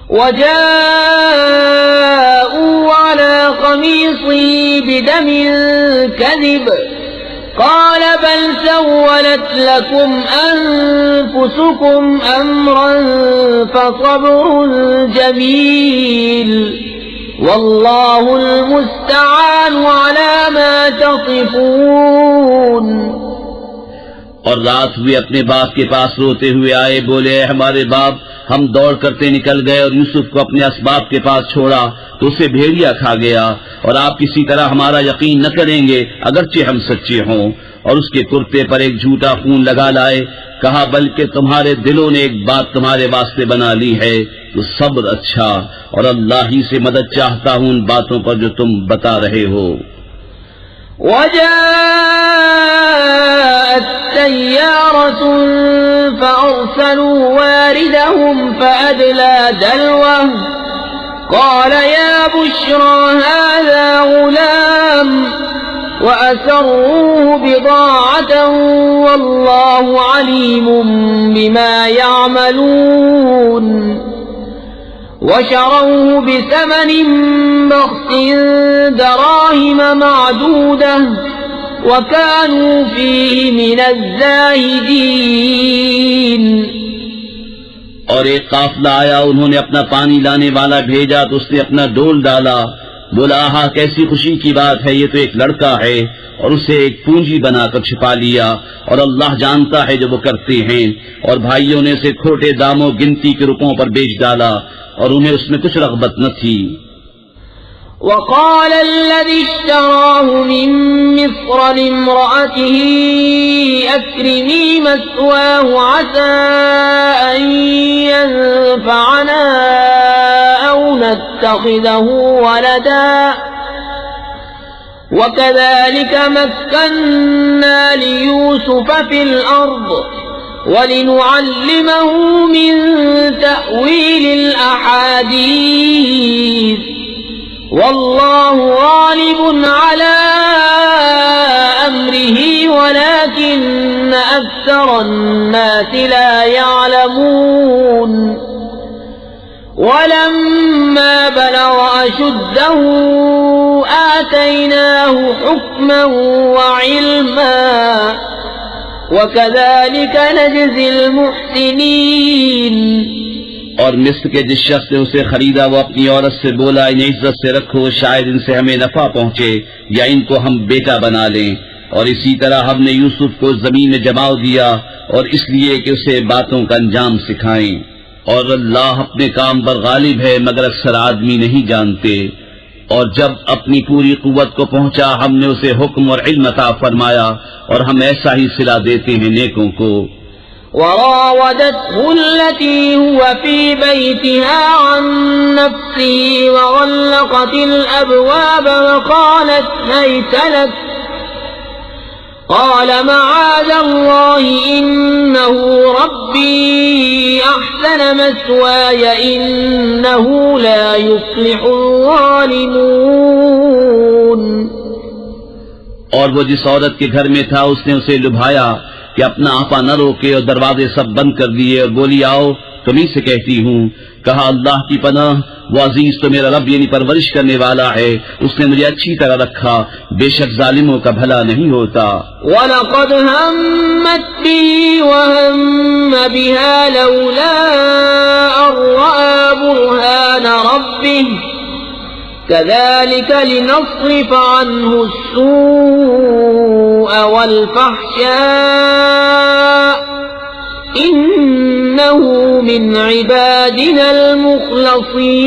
وَجَاءُوا عَلَى قَمِيصِهِ بِدَمٍ كَذِبٍ قال بل سولت لكم أنفسكم أمرا فصبر جميل والله المستعان على ما تصفون. اور رات ہوئے اپنے باپ کے پاس روتے ہوئے آئے، بولے اے ہمارے باپ، ہم دوڑ کرتے نکل گئے اور یوسف کو اپنے اسباب کے پاس چھوڑا تو اسے بھیڑیا کھا گیا، اور آپ کسی طرح ہمارا یقین نہ کریں گے اگرچہ ہم سچے ہوں۔ اور اس کے کرتے پر ایک جھوٹا خون لگا لائے، کہا بلکہ تمہارے دلوں نے ایک بات تمہارے واسطے بنا لی ہے تو صبر اچھا، اور اللہ ہی سے مدد چاہتا ہوں ان باتوں پر جو تم بتا رہے ہو۔ وجاءت سيارة فأرسلوا واردهم فأدلى دلوه قال يا بشرى هذا غلام وأسروه بضاعة والله عليم بما يعملون وشروه بثمن بخس دراهم معدودة وكانوا فيه من الزاهدين۔ اور ایک قافلہ آیا، انہوں نے اپنا پانی لانے والا بھیجا تو اس نے اپنا ڈول ڈالا، بولا آہا کیسی خوشی کی بات ہے، یہ تو ایک لڑکا ہے، اور اسے ایک پونجی بنا کر چھپا لیا، اور اللہ جانتا ہے جو وہ کرتے ہیں۔ اور بھائیوں نے اسے کھوٹے داموں گنتی کے روپوں پر بیچ ڈالا، اور انہیں اس میں کچھ رغبت نہ تھی۔ وقال الذي اشتراه من مصر لامرأته أكرمي مثواه عسى أن ينفعنا أو نتخذه ولدا وكذلك مكنا ليوسف في الأرض ولنعلمه من تأويل الأحاديث والله غالب على أمره ولكن أكثر الناس لا يعلمون ولما بلغ أشده آتيناه حكما وعلما وكذلك نجزي المحسنين۔ اور مصر کے جس شخص نے اسے خریدا وہ اپنی عورت سے بولا انہیں عزت سے رکھو، شاید ان سے ہمیں نفع پہنچے یا ان کو ہم بیٹا بنا لیں۔ اور اسی طرح ہم نے یوسف کو زمین میں جما دیا، اور اس لیے کہ اسے باتوں کا انجام سکھائیں۔ اور اللہ اپنے کام پر غالب ہے مگر اکثر آدمی نہیں جانتے۔ اور جب اپنی پوری قوت کو پہنچا ہم نے اسے حکم اور علم عطا فرمایا، اور ہم ایسا ہی صلہ دیتے ہیں نیکوں کو۔ وراودته التي هو في بيتها عن نفسه وغلقت الأبواب وقالت هيت لك قال معاذ الله إنه ربي أحسن مثواي إنه لا يفلح الظالمون۔ اور وہ جس عورت کے گھر میں تھا اس نے اسے لبھایا کہ اپنا آپا نہ روکے، اور دروازے سب بند کر دیے، اور بولی آؤ تمہیں سے کہتی ہوں۔ کہا اللہ کی پناہ، وہ عزیز تو میرا رب یعنی پرورش کرنے والا ہے، اس نے مجھے اچھی طرح رکھا، بے شک ظالموں کا بھلا نہیں ہوتا۔ وَلَقَدْ هَمَّتْ بِهِ وَهَمَّ بِهَا لَوْلَا أَن رَّأَىٰ بُرْهَانَ رَبِّهِ كَذَلِكَ لِنَصْرِفَ عَنْهُ السُّوءَ وَالْفَحْشَاءَ إِنَّهُ مِنْ عِبَادِنَا الْمُخْلَصِينَ۔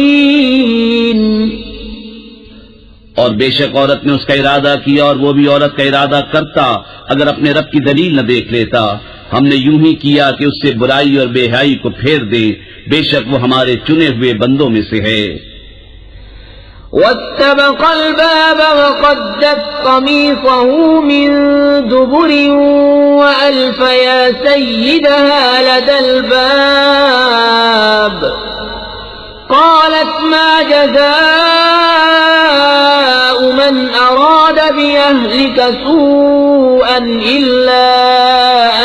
اور بے شک عورت نے اس کا ارادہ کیا، اور وہ بھی عورت کا ارادہ کرتا اگر اپنے رب کی دلیل نہ دیکھ لیتا۔ ہم نے یوں ہی کیا کہ اس سے برائی اور بے حیائی کو پھیر دے، بے شک وہ ہمارے چنے ہوئے بندوں میں سے ہے۔ واتبق الباب وقدت قميصه من دبر وألف يا سيدها لدى الباب قالت ما جزاء من أراد بأهلك سوءا إلا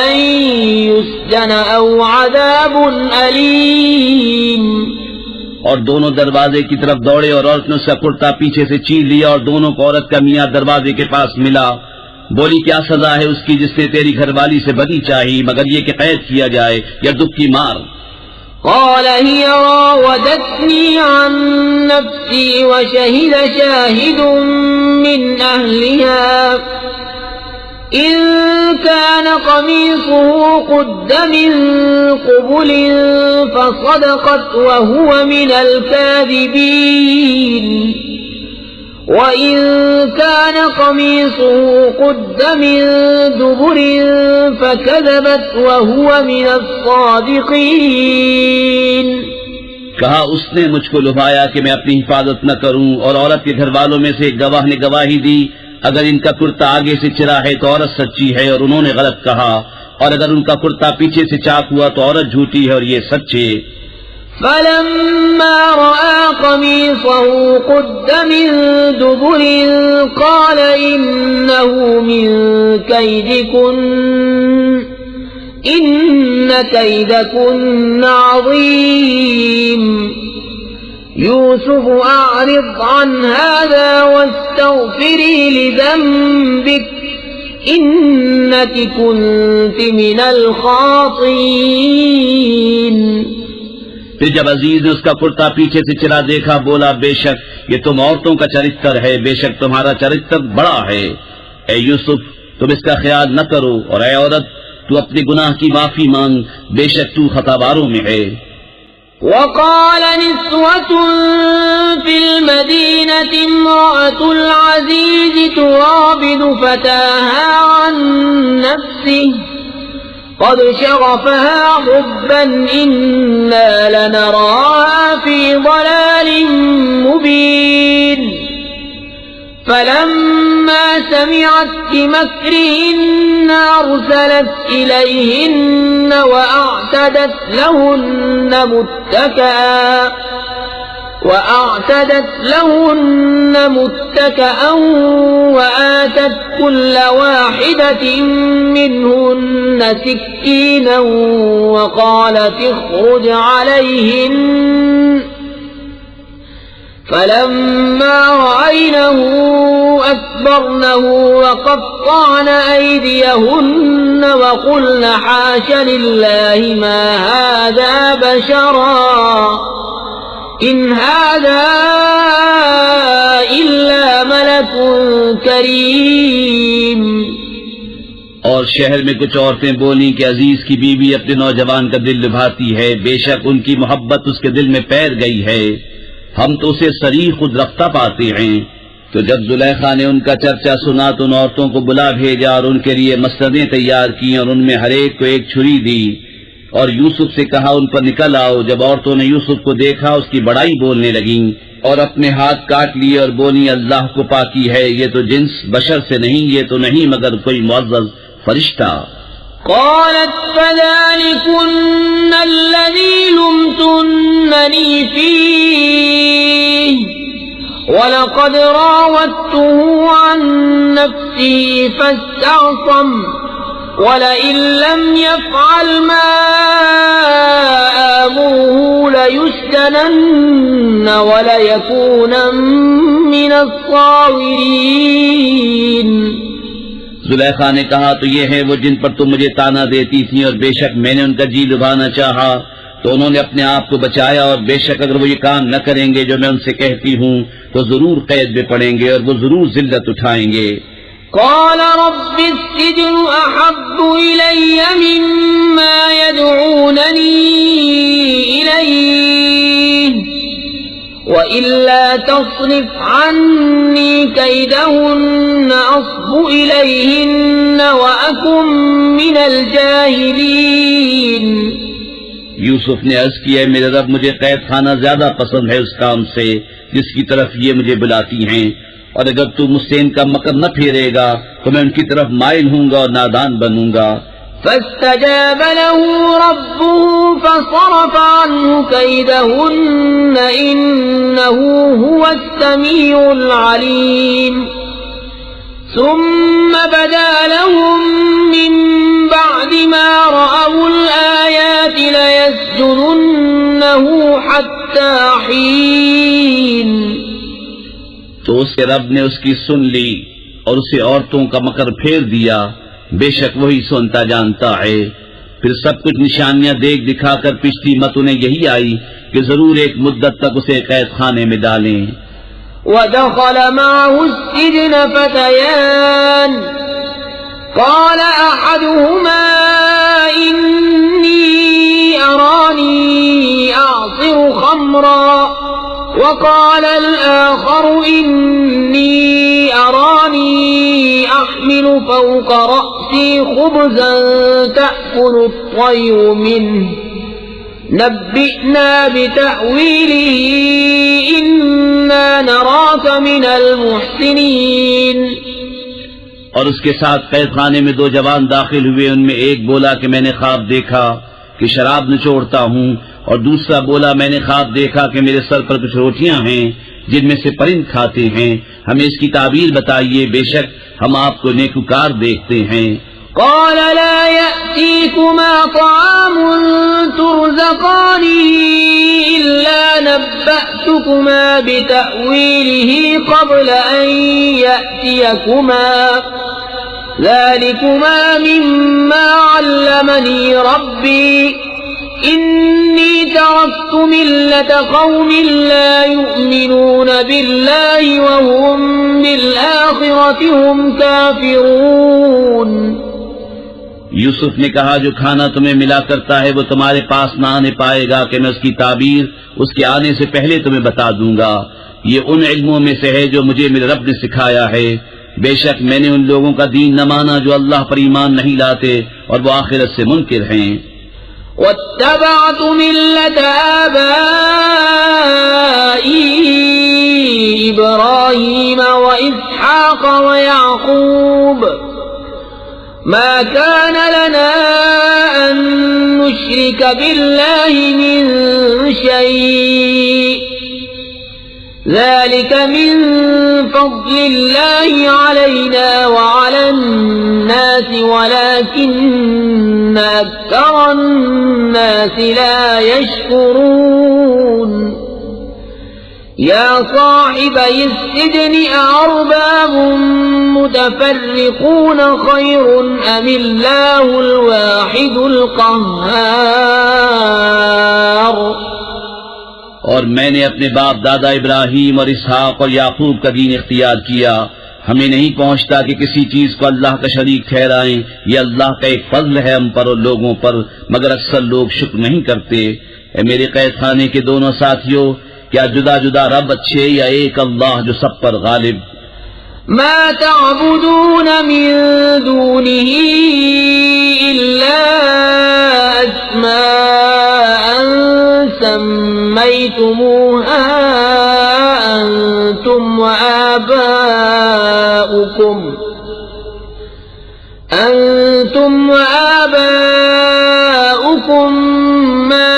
أن يسجن أو عذاب أليم۔ اور دونوں دروازے کی طرف دوڑے، اور عورت نے اس کا کرتا پیچھے سے چیر لیا، اور دونوں کو عورت کا میاں دروازے کے پاس ملا۔ بولی کیا سزا ہے اس کی جس نے تیری گھر والی سے بدی چاہی مگر یہ کہ قید کیا جائے یا دکھ کی مار؟ قال هي راودتني عن نفسي وشهد شاهد من أهلها إن كان قميصه قد من قبل فصدقت وهو من الكاذبين وإن كان قميصه قد من دبر فكذبت وهو من الصادقين. کہا اس نے مجھ کو لبھایا کہ میں اپنی حفاظت نہ کروں، اور عورت کے گھر والوں میں سے ایک گواہ نے گواہی دی اگر ان کا کرتا آگے سے چرا ہے تو عورت سچی ہے اور انہوں نے غلط کہا، اور اگر ان کا کرتا پیچھے سے چاک ہوا تو عورت جھوٹی ہے اور یہ سچے. فلما رأى قميصه قد من دبر قال إنه من كيدكن إن كيدكن عظيم يوسف أعرض عن هذا واستغفري لذنبك إنك كنت من الخاطئين. پھر جب عزیز نے اس کا کرتا پیچھے سے چرا دیکھا بولا بے شک یہ تم عورتوں کا چرتر ہے، بے شک تمہارا چرتر بڑا ہے. اے یوسف تم اس کا خیال نہ کرو، اور اے عورت تو اپنے گناہ کی معافی مانگ، بے شک تو خطاباروں میں ہے. وقال نسوة في المدينة امرأة العزيز تراود فتاها عن نفسه قد شغفها حبا إنا لنراها في ضلال مبين. فلما سمعت بمكرهن أرسلت إليهن وأعتدت لهن متكئا وآتت كل واحدة منهن سكينا وقالت اخرج عليهن. فلما رأينه أكبرنه وقطعن أيديهن وقلن حاش لله ما هذا بشرا إن هذا إلا ملك كريم. اور شہر میں کچھ عورتیں بولیں کہ عزیز کی بیوی اپنے نوجوان کا دل لبھاتی ہے، بے شک ان کی محبت اس کے دل میں پیر گئی ہے، ہم تو اسے صریح خود رفتہ پاتے ہیں. تو جب زلیخا نے ان کا چرچا سنا تو ان عورتوں کو بلا بھیجا اور ان کے لیے مسندیں تیار کی اور ان میں ہر ایک کو ایک چھری دی اور یوسف سے کہا ان پر نکل آؤ. جب عورتوں نے یوسف کو دیکھا اس کی بڑائی بولنے لگیں اور اپنے ہاتھ کاٹ لیے اور بولی اللہ کو پاکی ہے، یہ تو جنس بشر سے نہیں، یہ تو نہیں مگر کوئی معزز فرشتہ. قالت فذلكن الذي لمتنني فيه ولقد راودته عن نفسي فاستعصم ولئن لم يفعل ما آمره ليسجنن وليكونن من الصاغرين. زلیخا نے کہا تو یہ ہے وہ جن پر تم مجھے تانا دیتی تھی، اور بے شک میں نے ان کا جی لبھانا چاہا تو انہوں نے اپنے آپ کو بچایا، اور بے شک اگر وہ یہ کام نہ کریں گے جو میں ان سے کہتی ہوں تو ضرور قید میں پڑیں گے اور وہ ضرور ذلت اٹھائیں گے. قال رب السجن أحب إلي مما يدعونني إليه وإلا تصرف عني كيدهن أصب إليهن وأكن من الجاهلين. یوسف نے عرض کیا میرے رب مجھے قید خانہ زیادہ پسند ہے اس کام سے جس کی طرف یہ مجھے بلاتی ہیں، اور اگر تو مجھ سے ان کا مکر نہ پھیرے گا تو میں ان کی طرف مائل ہوں گا اور نادان بنوں گا. فاستجاب له ربه فصرف عنه كيدهن إنه هو السميع العليم. ثم بدا لهم من بعد ما رأوا الآيات ليسجننه حتى حين. تو اس کے رب نے اس کی سن لی اور اسے عورتوں کا مکر پھیر دیا، بے شک وہی سنتا جانتا ہے. پھر سب کچھ نشانیاں دیکھ دکھا کر پچھلی مت انہیں یہی آئی کہ ضرور ایک مدت تک اسے قید خانے میں ڈالیں. ودخل معه السجن فتيان قال أحدهما إني أراني أعصر خمرا وقال الآخر إني أراني أحمل فوق رأسي خبزا تأكل الطير منه نبئنا بتأويله إنا نراك من المحسنين. اور اس کے ساتھ قید خانے میں 2 جوان داخل ہوئے. ان میں ایک بولا کہ میں نے خواب دیکھا کہ شراب نچوڑتا ہوں، اور دوسرا بولا میں نے خواب دیکھا کہ میرے سر پر کچھ روٹیاں ہیں جن میں سے پرند کھاتے ہیں. ہمیں اس کی تعبیر بتائیے، بے شک ہم آپ کو نیکوکار دیکھتے ہیں. قال لا يأتيكما طعام ترزقانه إلا نبأتكما بتأويله قبل أن يأتيكما ذلكما مما علمني ربي إني تركت ملة قوم لا يؤمنون بالله وهم بالآخرة هم كافرون. یوسف نے کہا جو کھانا تمہیں ملا کرتا ہے وہ تمہارے پاس نہ آنے پائے گا کہ میں اس کی تعبیر اس کے آنے سے پہلے تمہیں بتا دوں گا. یہ ان علموں میں سے ہے جو مجھے میرے رب نے سکھایا ہے. بے شک میں نے ان لوگوں کا دین نہ مانا جو اللہ پر ایمان نہیں لاتے اور وہ آخرت سے منکر ہیں. واتبعت ملة آبائي إبراهيم وإسحاق ويعقوب ما كان لنا أن نشرك بالله من شيء ذلك من فضل الله علينا وعلى الناس ولكن أكثر الناس لا يشكرون. يا صاحبي السجن أأرباب متفرقون خير أم الله الواحد القهار. اور میں نے اپنے باپ دادا ابراہیم اور اسحاق اور یعقوب کا دین اختیار کیا. ہمیں نہیں پہنچتا کہ کسی چیز کو اللہ کا شریک ٹھہرائیں. یہ اللہ کا ایک فضل ہے ہم پر اور لوگوں پر، مگر اکثر لوگ شکر نہیں کرتے. اے میرے قید خانے کے دونوں ساتھیوں، کیا جدا جدا رب اچھے یا ایک اللہ جو سب پر غالب؟ ما تعبدون من دونه إلا أسماء سميتموها أنتم وآباؤكم ما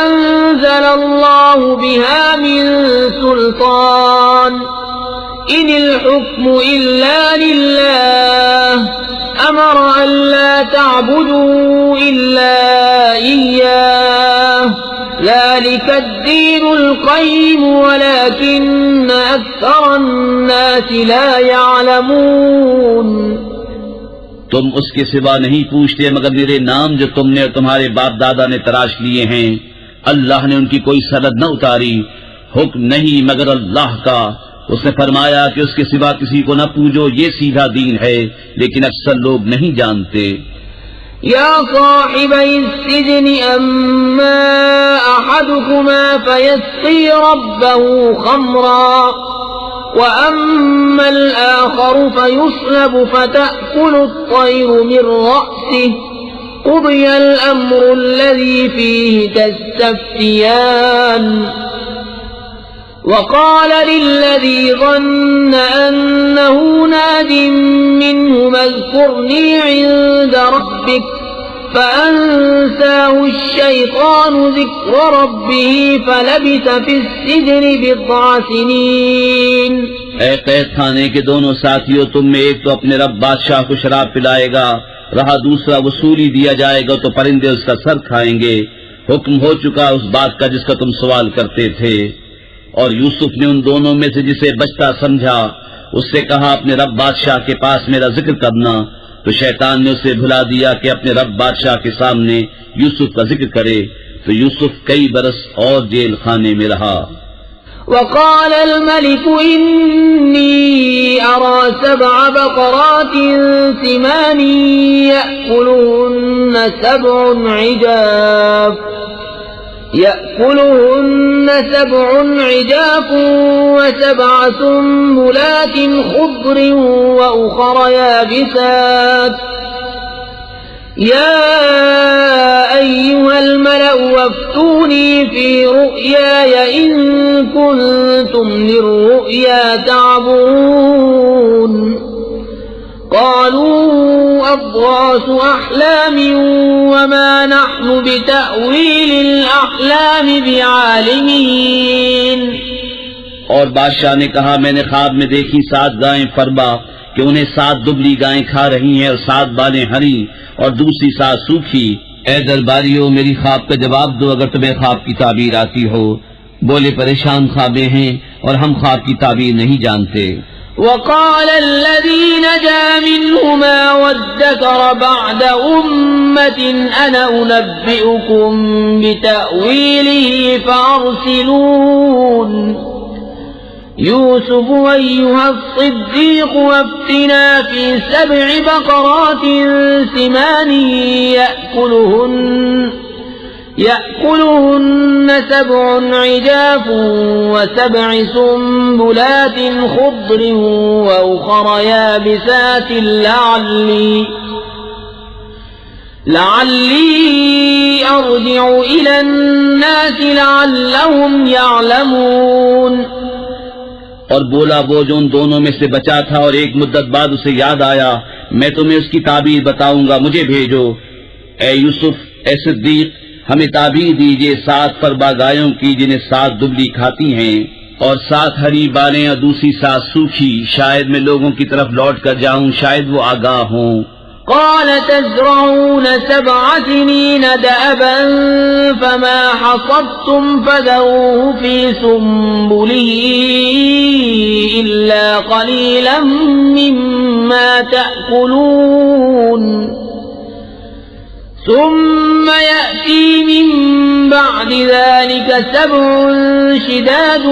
أنزل الله بها من سلطان إن الحكم إلا لله أمر أن لا تعبدوا إلا إياه ذلك الدين القيم ولكن أكثر الناس لا يعلمون. تم اس کے سوا نہیں پوچھتے مگر میرے نام جو تم نے اور تمہارے باپ دادا نے تراش لیے ہیں. اللہ نے ان کی کوئی سند نہ اتاری، حکم نہیں مگر اللہ کا. اس نے فرمایا کہ اس کے سوا کسی کو نہ پوجو، یہ سیدھا دین ہے، لیکن اکثر لوگ نہیں جانتے. یا صاحبی السجن اما احدكما فيسقي ربه خمرا واما الاخر فيصلب فتأكل الطير من رأسه قضي الامر الذي فيه تستفتيان. وقال للذي ظن أنه ناد منه اذكرني عند ربك فأنساه الشيطان ذكر ربه فلبث في السجن بضع سنين. اے قید خانے کے دونوں ساتھیوں، تم میں ایک تو اپنے رب بادشاہ کو شراب پلائے گا، رہا دوسرا وصولی دیا جائے گا تو پرندے اس کا سر کھائیں گے. حکم ہو چکا اس بات کا جس کا تم سوال کرتے تھے. اور یوسف نے ان دونوں میں سے جسے بچتا سمجھا اس سے کہا اپنے رب بادشاہ کے پاس میرا ذکر کرنا، تو شیطان نے اسے بھلا دیا کہ اپنے رب بادشاہ کے سامنے یوسف کا ذکر کرے. تو یوسف کئی برس اور جیل خانے میں رہا. وقال الملك إني أرى 7 بقرات سمان يأكلهن سبع عجاف و7 سنبلات خضر وأخر يابسات يا أيها الملأ وافتوني في رؤياي إن كنتم للرؤيا تعبرون قالوا أضغاث أحلام وما نحن بتأويل الأحلام بعالمين. اور بادشاہ نے کہا میں نے خواب میں دیکھی 7 گائیں فربا کہ انہیں 7 دبلی گائیں کھا رہی ہیں اور 7 بالیں ہری اور دوسری 7 سوکھی. اے درباریوں میری خواب کا جواب دو اگر تمہیں خواب کی تعبیر آتی ہو. بولے پریشان خوابیں ہیں اور ہم خواب کی تعبیر نہیں جانتے. وقال الذي نجا منهما وادكر بعد أمة أنا أنبئكم بتأويله فأرسلون يوسف أيها الصديق وافتنا في 7 بقرات سمان يأكلهن 7 عجاف و7 سنبلات خضر وأخر يابسات لعلي أرجع إلى الناس لعلهم يعلمون. اور بولا وہ جو ان دونوں میں سے بچا تھا اور ایک مدت بعد اسے یاد آیا میں تمہیں اس کی تعبیر بتاؤں گا مجھے بھیجو. اے یوسف اے صدیق ہمیں تعبیر دیجئے 7 فربا گایوں کی جنہیں 7 دبلی کھاتی ہیں اور 7 ہری بالیں اور دوسری 7 سوکھی. شاید میں لوگوں کی طرف لوٹ کر جاؤں شاید وہ آگاہ ہوں. قال تزرعون 7 سنين دأبا فما حصدتم فذروه في سنبله إلا قليلا مما تأكلون ثم يأتي من بعد ذلك 7 شداد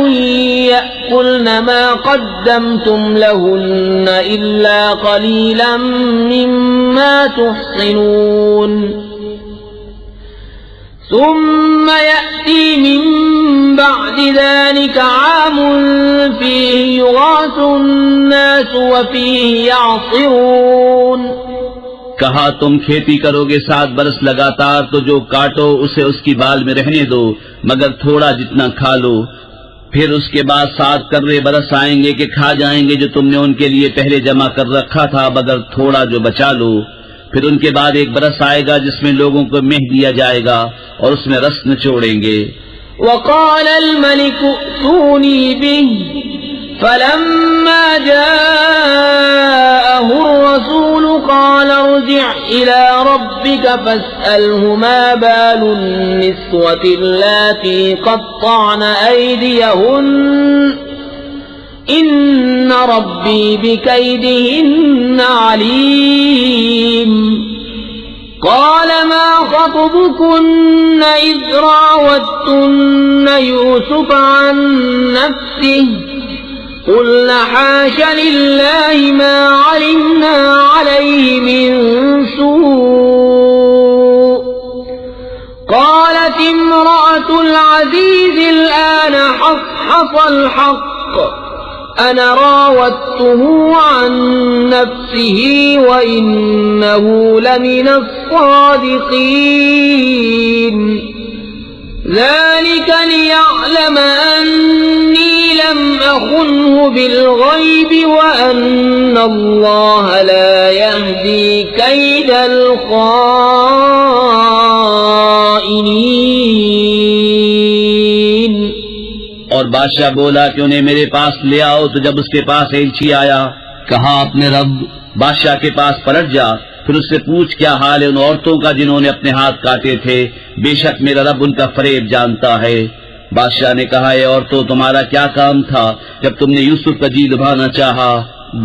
يأكلن ما قدمتم لهن إلا قليلا مما تحصنون ثم يأتي من بعد ذلك عام فيه يغاث الناس وفيه يعصرون. کہا تم کھیتی کرو گے 7 برس لگاتار تو جو کاٹو اسے اس کی بال میں رہنے دو مگر تھوڑا جتنا کھا لو. پھر اس کے بعد 7 کرے برس آئیں گے کہ کھا جائیں گے جو تم نے ان کے لیے پہلے جمع کر رکھا تھا مگر تھوڑا جو بچا لو. پھر ان کے بعد 1 برس آئے گا جس میں لوگوں کو مہ دیا جائے گا اور اس میں رس نچوڑیں گے. وقال الملك ائتوني به فلما جاءه الرسول قال ارجع إلى ربك فاسأله ما بال النسوة اللاتي قطعن أيديهن إن ربي بكيدهن عليم. قال ما خطبكن إذ راوتن يوسف عن نفسه قلنا حاش لله ما علمنا عليه من سوء. قالت امرأة العزيز الآن حصحص الحق أنا راودته عن نفسه وإنه لمن الصادقين. ذلك ليعلم أني لم أخنه بالغيب وأن الله لا يهدي كيد الخائنين. اور بادشاہ بولا کہ انہیں میرے پاس لے آؤ. تو جب اس کے پاس ایلچی آیا کہا اپنے رب بادشاہ کے پاس پلٹ جا پھر اس سے پوچھ کیا حال ہے ان عورتوں کا جنہوں نے اپنے ہاتھ کاٹے تھے بے شک میرا رب ان کا فریب جانتا ہے. بادشاہ نے کہا اے عورتوں تمہارا کیا کام تھا جب تم نے یوسف کا جی لبھانا چاہا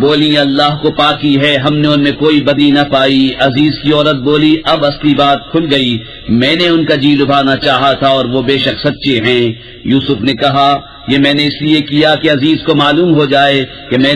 بولی اللہ کو پاکی ہے، ہم نے ان میں کوئی بدی نہ پائی۔ عزیز کی عورت بولی اب اصلی بات کھل گئی، میں نے ان کا جی لبھانا چاہا تھا اور وہ بے شک سچے ہیں۔ یوسف نے کہا یہ میں نے اس لیے کیا کہ عزیز کو معلوم ہو جائے کہ میں